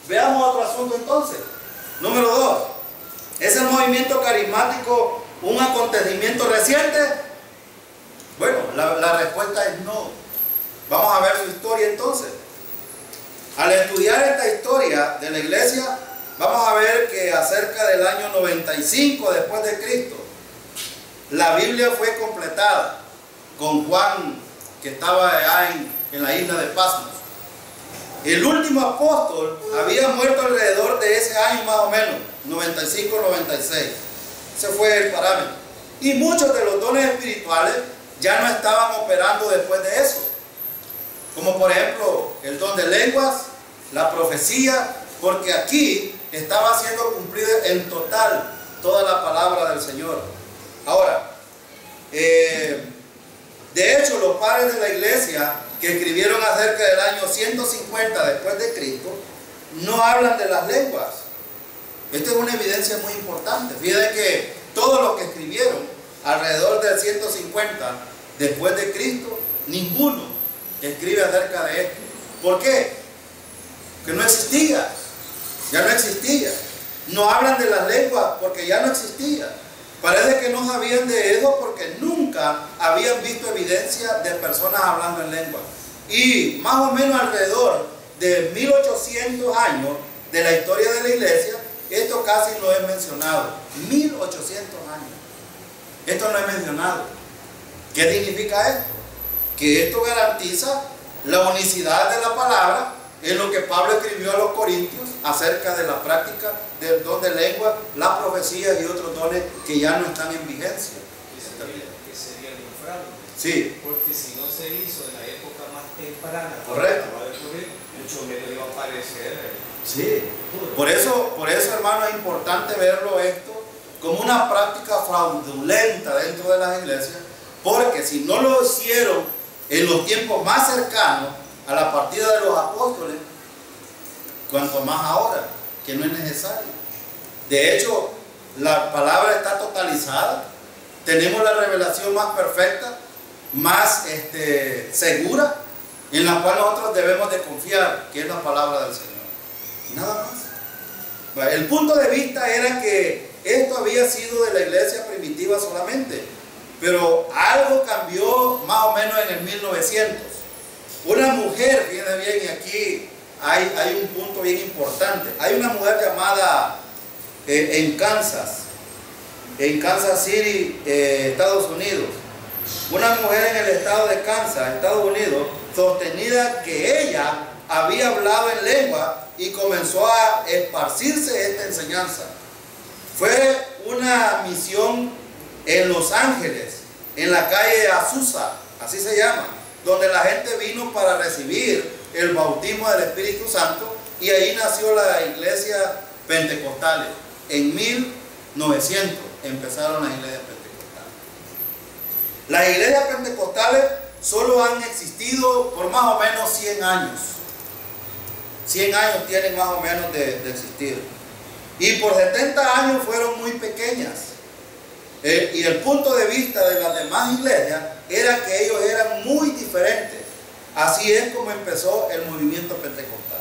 veamos otro asunto entonces. Número 2. ¿Es el movimiento carismático un acontecimiento reciente? Bueno, la respuesta es no. Vamos a ver su historia entonces. Al estudiar esta historia de la iglesia, vamos a ver que acerca del año 95 después de Cristo, la Biblia fue completada con Juan, que estaba allá en la isla de Patmos. El último apóstol había muerto alrededor de ese año más o menos, 95-96. Ese fue el parámetro. Y muchos de los dones espirituales ya no estaban operando después de eso. Como por ejemplo el don de lenguas, la profecía, porque aquí estaba siendo cumplida en total toda la palabra del Señor. Ahora, de hecho, los padres de la iglesia que escribieron acerca del año 150 después de Cristo no hablan de las lenguas. Esta es una evidencia muy importante. Fíjense que todos los que escribieron alrededor del 150 después de Cristo, ninguno escribe acerca de esto. ¿Por qué? Que no existía. Ya no existía. No hablan de las lenguas porque ya no existía. Parece que no sabían de eso porque nunca habían visto evidencia de personas hablando en lengua. Y más o menos alrededor de 1800 años de la historia de la iglesia, esto casi no es mencionado. 1800 años. Esto no es mencionado. ¿Qué significa esto? Que esto garantiza la unicidad de la palabra en lo que Pablo escribió a los Corintios acerca de la práctica del don de lengua, las profecías y otros dones que ya no están en vigencia. Que sería el infraude. Sí. Porque si no se hizo en la época más temprana, Correcto. mucho menos iba a aparecer. Sí. Por eso, hermano, es importante verlo esto como una práctica fraudulenta dentro de las iglesias, porque si no lo hicieron en los tiempos más cercanos a la partida de los apóstoles, cuanto más ahora, que no es necesario. De hecho, la palabra está totalizada, tenemos la revelación más perfecta, más segura, en la cual nosotros debemos de confiar, que es la palabra del Señor. Y nada más. El punto de vista era que esto había sido de la iglesia primitiva solamente, pero algo cambió más o menos en el 1900. Una mujer, fíjense bien, y aquí hay un punto bien importante. Hay una mujer llamada en Kansas City, Estados Unidos. Una mujer en el estado de Kansas, Estados Unidos, sostenida que ella había hablado en lengua y comenzó a esparcirse esta enseñanza. Fue una misión en Los Ángeles, en la calle Azusa, así se llama, donde la gente vino para recibir el bautismo del Espíritu Santo, y ahí nació la iglesia pentecostales. En 1900 empezaron las iglesias pentecostales. Las iglesias pentecostales solo han existido por más o menos 100 años. 100 años tienen más o menos de existir. Y por 70 años fueron muy pequeñas. Y el punto de vista de las demás iglesias era que ellos eran muy diferentes. Así es como empezó el movimiento pentecostal.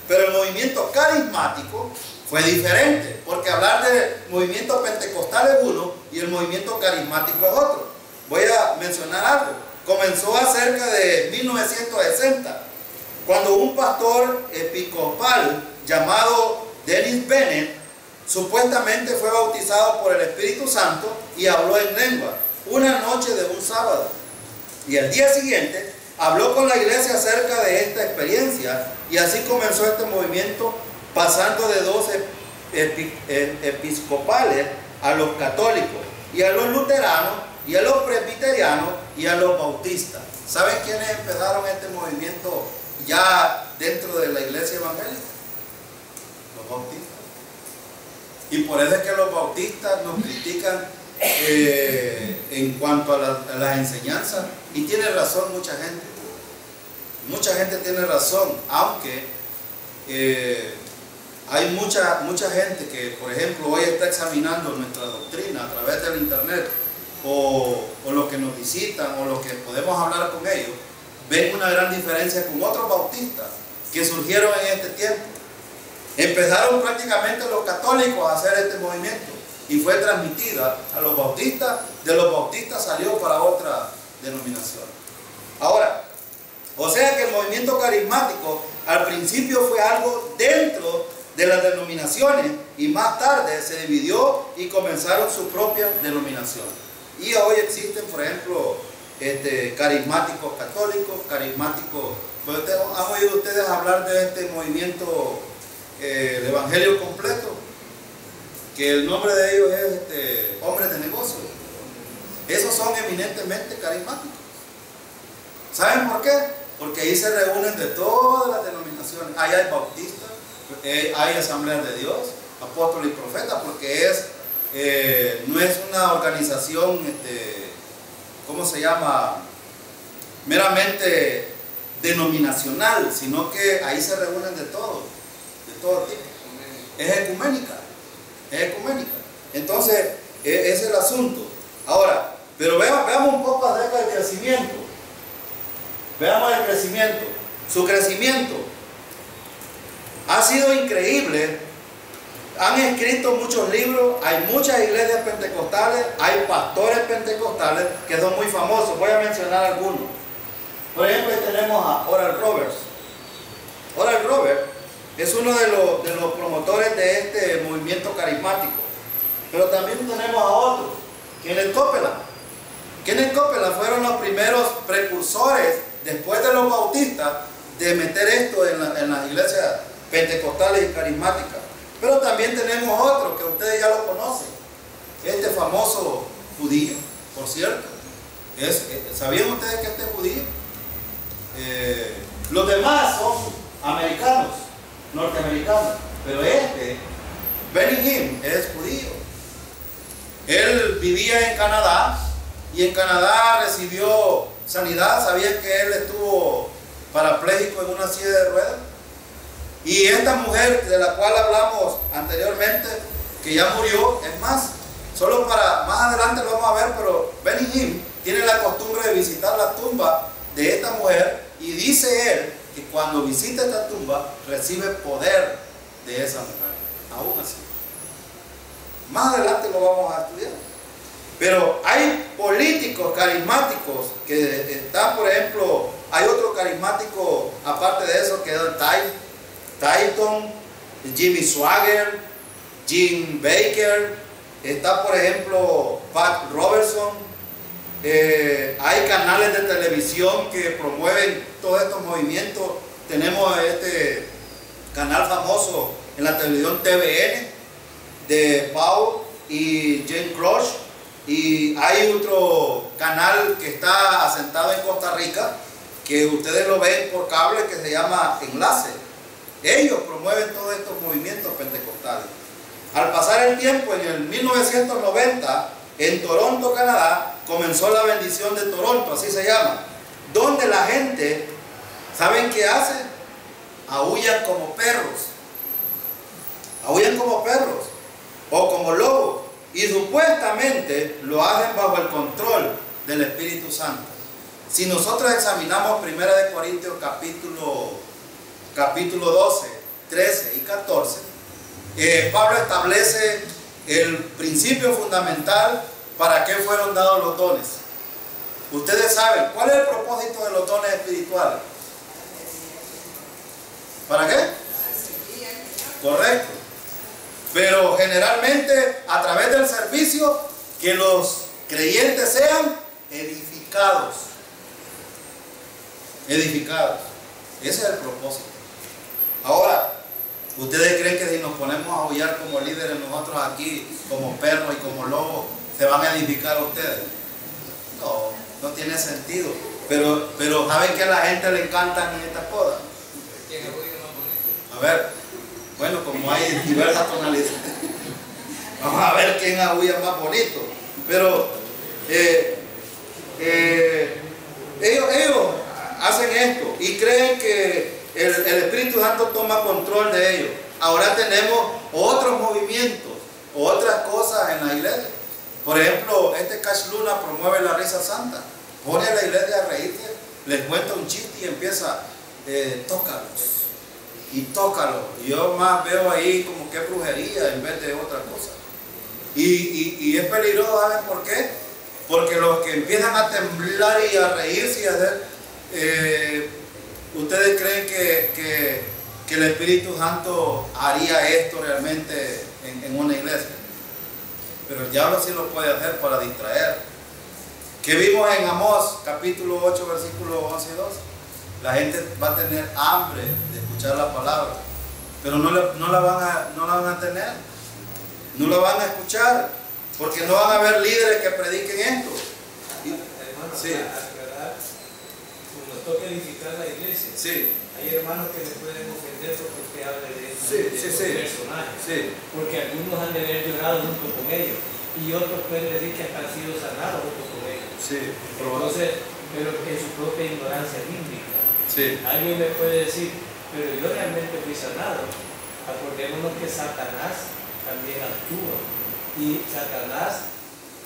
Pero el movimiento carismático fue diferente, porque hablar de movimiento pentecostal es uno y el movimiento carismático es otro. Voy a mencionar algo. Comenzó acerca de 1960, cuando un pastor episcopal llamado Dennis Bennett supuestamente fue bautizado por el Espíritu Santo y habló en lengua una noche de un sábado, y el día siguiente habló con la iglesia acerca de esta experiencia, y así comenzó este movimiento, pasando de 12 episcopales a los católicos, y a los luteranos, y a los presbiterianos, y a los bautistas. ¿Saben quiénes empezaron este movimiento ya dentro de la iglesia evangélica? Los bautistas. Y por eso es que los bautistas nos critican en cuanto a las enseñanzas, y tiene razón mucha gente. Mucha gente tiene razón, aunque hay mucha gente que, por ejemplo, hoy está examinando nuestra doctrina a través del internet, o los que nos visitan, o los que podemos hablar con ellos, ven una gran diferencia con otros bautistas que surgieron en este tiempo. Empezaron prácticamente los católicos a hacer este movimiento y fue transmitida a los bautistas. De los bautistas salió para otra denominación. Ahora, o sea que el movimiento carismático al principio fue algo dentro de las denominaciones, y más tarde se dividió y comenzaron su propia denominación. Y hoy existen, por ejemplo, carismáticos católicos, carismáticos. ¿Han oído ustedes hablar de este movimiento, el Evangelio Completo? Que el nombre de ellos es hombres de negocios. Esos son eminentemente carismáticos. ¿Saben por qué? Porque ahí se reúnen de todas las denominaciones. Ahí hay bautistas, hay asambleas de Dios, apóstoles y profetas, porque no es una organización, ¿cómo se llama? Meramente denominacional, sino que ahí se reúnen de todo tipo. Es ecuménica. Entonces, ese es el asunto. Ahora, pero veamos un poco acerca del crecimiento. Veamos el crecimiento. Su crecimiento ha sido increíble. Han escrito muchos libros, hay muchas iglesias pentecostales, hay pastores pentecostales que son muy famosos. Voy a mencionar algunos. Por ejemplo, tenemos a Oral Roberts. Oral Roberts es uno de los promotores de este movimiento carismático. Pero también tenemos a otros. Kenneth Copeland. Kenneth Copeland fueron los primeros precursores, después de los bautistas, de meter esto en las iglesias pentecostales y carismáticas. Pero también tenemos otro que ustedes ya lo conocen, este famoso judío, por cierto. ¿Sabían ustedes que este es judío? Los demás son americanos, norteamericanos, pero Benny Hinn, es judío. Él vivía en Canadá y en Canadá recibió sanidad. ¿Sabían que él estuvo parapléjico en una silla de ruedas? Y esta mujer de la cual hablamos anteriormente, que ya murió, es más, solo para más adelante lo vamos a ver, pero Benny Hinn tiene la costumbre de visitar la tumba de esta mujer, y dice él que cuando visita esta tumba recibe poder de esa mujer, aún así. Más adelante lo vamos a estudiar. Pero hay políticos carismáticos que están, por ejemplo, hay otro carismático aparte de eso, que es Tyson, Jimmy Swaggart, Jim Baker, está por ejemplo Pat Robertson. Hay canales de televisión que promueven todos estos movimientos. Tenemos este canal famoso en la televisión TVN de Paul y Jane Crush, y hay otro canal que está asentado en Costa Rica, que ustedes lo ven por cable, que se llama Enlace. Ellos promueven todos estos movimientos pentecostales. Al pasar el tiempo, en el 1990, en Toronto, Canadá, comenzó la bendición de Toronto, así se llama, donde la gente, ¿saben qué hace? Aúllan como perros. Aúllan como perros o como lobos, y supuestamente lo hacen bajo el control del Espíritu Santo. Si nosotros examinamos 1 Corintios capítulo 12, 13 y 14, Pablo establece el principio fundamental para qué fueron dados los dones. Ustedes saben, ¿cuál es el propósito de los dones espirituales? ¿Para qué? Correcto. Pero generalmente a través del servicio, que los creyentes sean edificados. Edificados. Ese es el propósito. Ahora, ¿ustedes creen que si nos ponemos a aullar como líderes nosotros aquí, como perros y como lobos, se van a edificar a ustedes? No, no tiene sentido. Pero ¿saben que a la gente le encantan estas cosas? A ver, bueno, como hay diversas tonalidades, vamos a ver quién aúlla más bonito. Pero ellos hacen esto y creen que el Espíritu Santo toma control de ellos. Ahora tenemos otros movimientos, otras cosas en la iglesia. Por ejemplo, Cash Luna promueve la risa santa. Pone a la iglesia a reírse, les cuenta un chiste y empieza, tócalos. Y tócalo. Y yo más veo ahí como que brujería en vez de otra cosa. Y es peligroso, ¿saben por qué? Porque los que empiezan a temblar y a reírse y a hacer, ¿ustedes creen que el Espíritu Santo haría esto realmente en una iglesia? Pero el diablo sí lo puede hacer para distraer. ¿Qué vimos en Amós, capítulo 8, versículos 11 y 12? La gente va a tener hambre de escuchar la palabra, pero no la van a tener, no la van a escuchar, porque no van a haber líderes que prediquen esto. Hermanos, sí. Cuando toca edificar la iglesia, sí. Hay hermanos que me pueden ofender porque usted habla de personajes, sí. Porque algunos han de haber llorado junto con ellos y otros pueden decir que han sido sanados junto con ellos. Sí. Entonces, pero en su propia ignorancia bíblica. Sí. Alguien me puede decir, pero yo realmente fui sanado. Acordémonos que Satanás también actúa y Satanás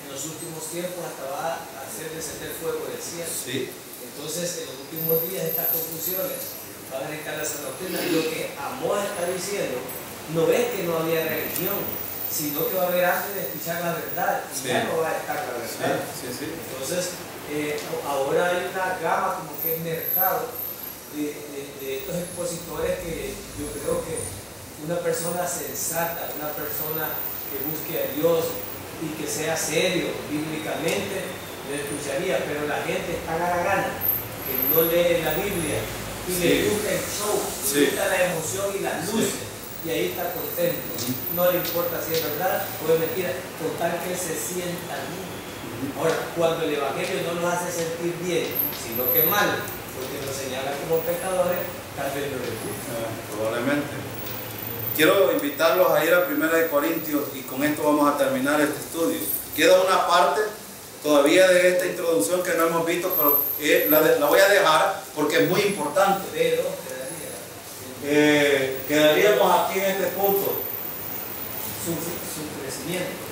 en los últimos tiempos hasta va a hacer descender fuego del cielo. Sí. Entonces, en los últimos días estas confusiones van a estar esa doctrina. Lo que Amós está diciendo no es que no había religión, sino que va a haber antes de escuchar la verdad y ya no va a estar la verdad. Sí. Entonces, ahora hay una gama como que es mercado de estos expositores que yo creo que una persona sensata, una persona que busque a Dios y que sea serio bíblicamente, le escucharía, pero la gente está a la gana que no lee la Biblia y le gusta el show, le gusta la emoción y las luces, y ahí está contento. No le importa si es verdad o es mentira, total que se sienta bien. Ahora, cuando el Evangelio no nos hace sentir bien, sino que mal, porque nos señala como pecadores, tal vez no les gusta. Probablemente. Quiero invitarlos a ir a 1 Corintios y con esto vamos a terminar este estudio. Queda una parte todavía de esta introducción que no hemos visto, pero la voy a dejar porque es muy importante. Quedaríamos aquí en este punto. Su crecimiento.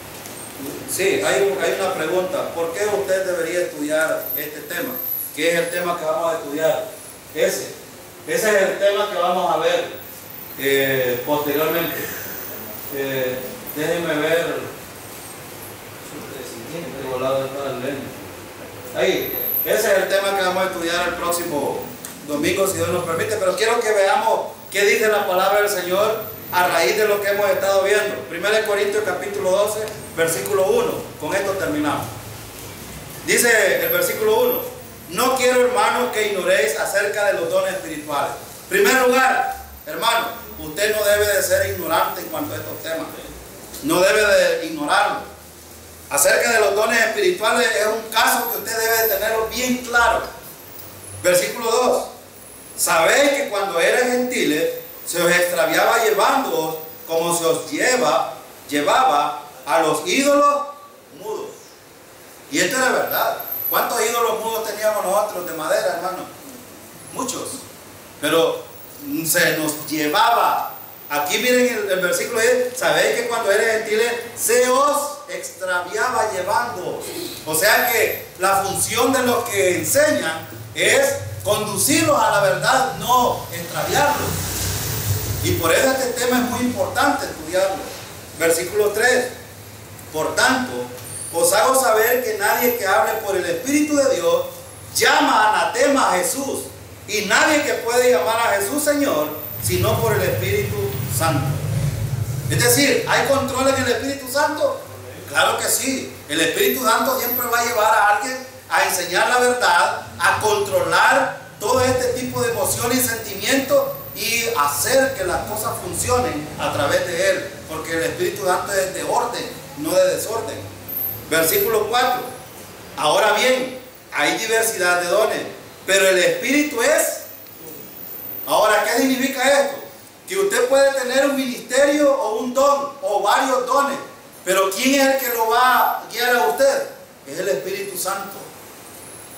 Sí, hay una pregunta. ¿Por qué usted debería estudiar este tema? ¿Qué es el tema que vamos a estudiar? Ese es el tema que vamos a ver posteriormente. Déjenme ver. Ahí, ese es el tema que vamos a estudiar el próximo domingo, si Dios nos permite, pero quiero que veamos qué dice la palabra del Señor a raíz de lo que hemos estado viendo. 1 Corintios capítulo 12, versículo 1, con esto terminamos. Dice el versículo 1: no quiero, hermanos, que ignoréis acerca de los dones espirituales. En primer lugar, hermano, usted no debe de ser ignorante en cuanto a estos temas, no debe de ignorarlo. Acerca de los dones espirituales es un caso que usted debe de tenerlo bien claro. Versículo 2: sabéis que cuando eran gentiles se os extraviaba llevándoos como se os llevaba a los ídolos mudos. Y esto era verdad. ¿Cuántos ídolos mudos teníamos nosotros de madera, hermano? Muchos. Pero se nos llevaba. Aquí miren el versículo 10: sabéis que cuando eran gentiles se os extraviaba llevando. O sea que la función de los que enseñan es conducirlos a la verdad, no extraviarlos. Y por eso este tema es muy importante estudiarlo. Versículo 3: por tanto, os hago saber que nadie que hable por el Espíritu de Dios llama anatema a Jesús, y nadie que puede llamar a Jesús Señor sino por el Espíritu Santo. Es decir, ¿hay control en el Espíritu Santo? Claro que sí. El Espíritu Santo siempre va a llevar a alguien a enseñar la verdad, a controlar todo este tipo de emociones y sentimientos y hacer que las cosas funcionen a través de Él, porque el Espíritu Santo es de orden, no de desorden. Versículo 4: ahora bien, hay diversidad de dones, pero el Espíritu es Ahora, ¿qué significa esto? Que usted puede tener un ministerio o un don o varios dones, pero ¿quién es el que lo va a guiar a usted? Es el Espíritu Santo.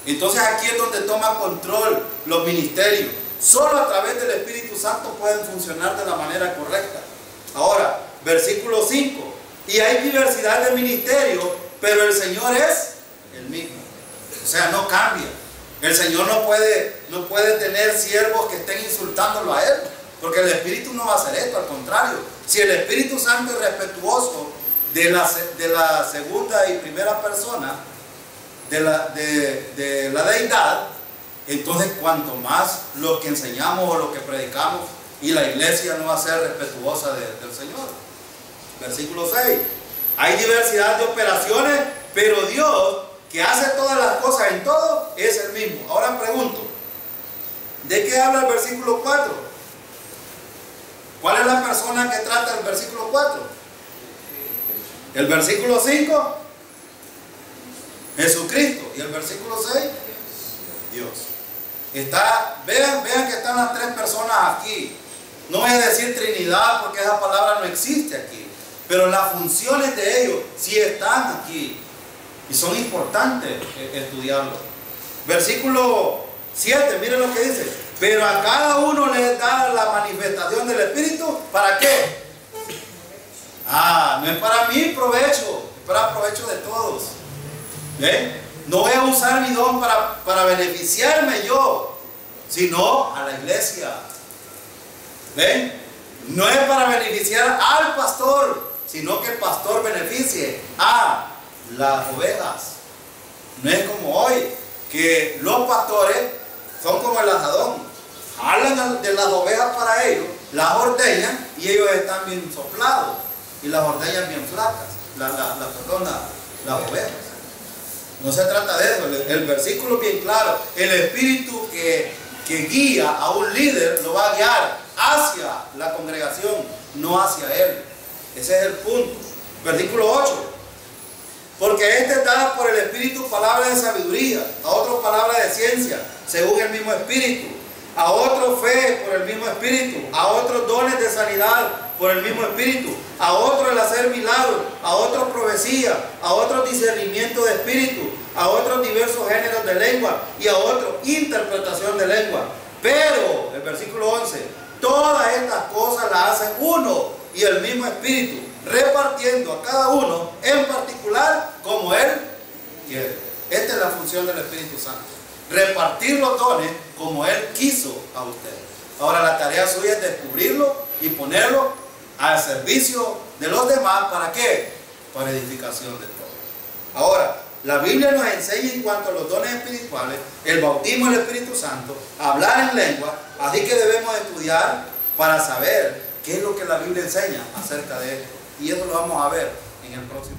Entonces aquí es donde toma control los ministerios. Solo a través del Espíritu Santo pueden funcionar de la manera correcta. Ahora, versículo 5. Y hay diversidad de ministerios, pero el Señor es el mismo. O sea, no cambia. El Señor no puede tener siervos que estén insultándolo a Él, porque el Espíritu no va a hacer esto, al contrario. Si el Espíritu Santo es respetuoso de la segunda y primera persona de la deidad, entonces cuanto más lo que enseñamos o lo que predicamos, y la iglesia no va a ser respetuosa del Señor. Versículo 6. Hay diversidad de operaciones, pero Dios, que hace todas las cosas en todo, es el mismo. Ahora pregunto, ¿de qué habla el versículo 4? ¿Cuál es la persona que trata el versículo 4? El versículo 5, Jesucristo. Y el versículo 6, Dios. Vean que están las tres personas aquí. No voy a decir Trinidad porque esa palabra no existe aquí, pero las funciones de ellos sí están aquí y son importantes estudiarlo. Versículo 7, miren lo que dice: pero a cada uno le da la manifestación del Espíritu. ¿Para qué? No es para mi provecho, es para provecho de todos. ¿Ven? No voy a usar mi don para beneficiarme yo, sino a la iglesia. ¿Ven? No es para beneficiar al pastor, sino que el pastor beneficie a las ovejas. No es como hoy, que los pastores son como el asadón, jalan de las ovejas para ellos, las ordeñan y ellos están bien soplados y las ordeñan bien flacas, las ovejas. No se trata de eso. El versículo es bien claro. El espíritu que guía a un líder lo va a guiar hacia la congregación, no hacia él. Ese es el punto. Versículo 8. Porque este da por el Espíritu palabra de sabiduría, a otros palabra de ciencia, según el mismo Espíritu, a otros fe por el mismo Espíritu, a otros dones de sanidad por el mismo Espíritu, a otros el hacer milagros, a otros profecía, a otros discernimiento de espíritu, a otros diversos géneros de lengua y a otros interpretación de lengua. Pero, el versículo 11, todas estas cosas las hace uno y el mismo Espíritu, repartiendo a cada uno en particular como Él quiere. Esta es la función del Espíritu Santo, repartir los dones como Él quiso a usted. Ahora la tarea suya es descubrirlo y ponerlo al servicio de los demás. ¿Para qué? Para edificación de todos. Ahora, la Biblia nos enseña en cuanto a los dones espirituales, el bautismo del Espíritu Santo, hablar en lengua, así que debemos estudiar para saber qué es lo que la Biblia enseña acerca de esto. Y eso lo vamos a ver en el próximo.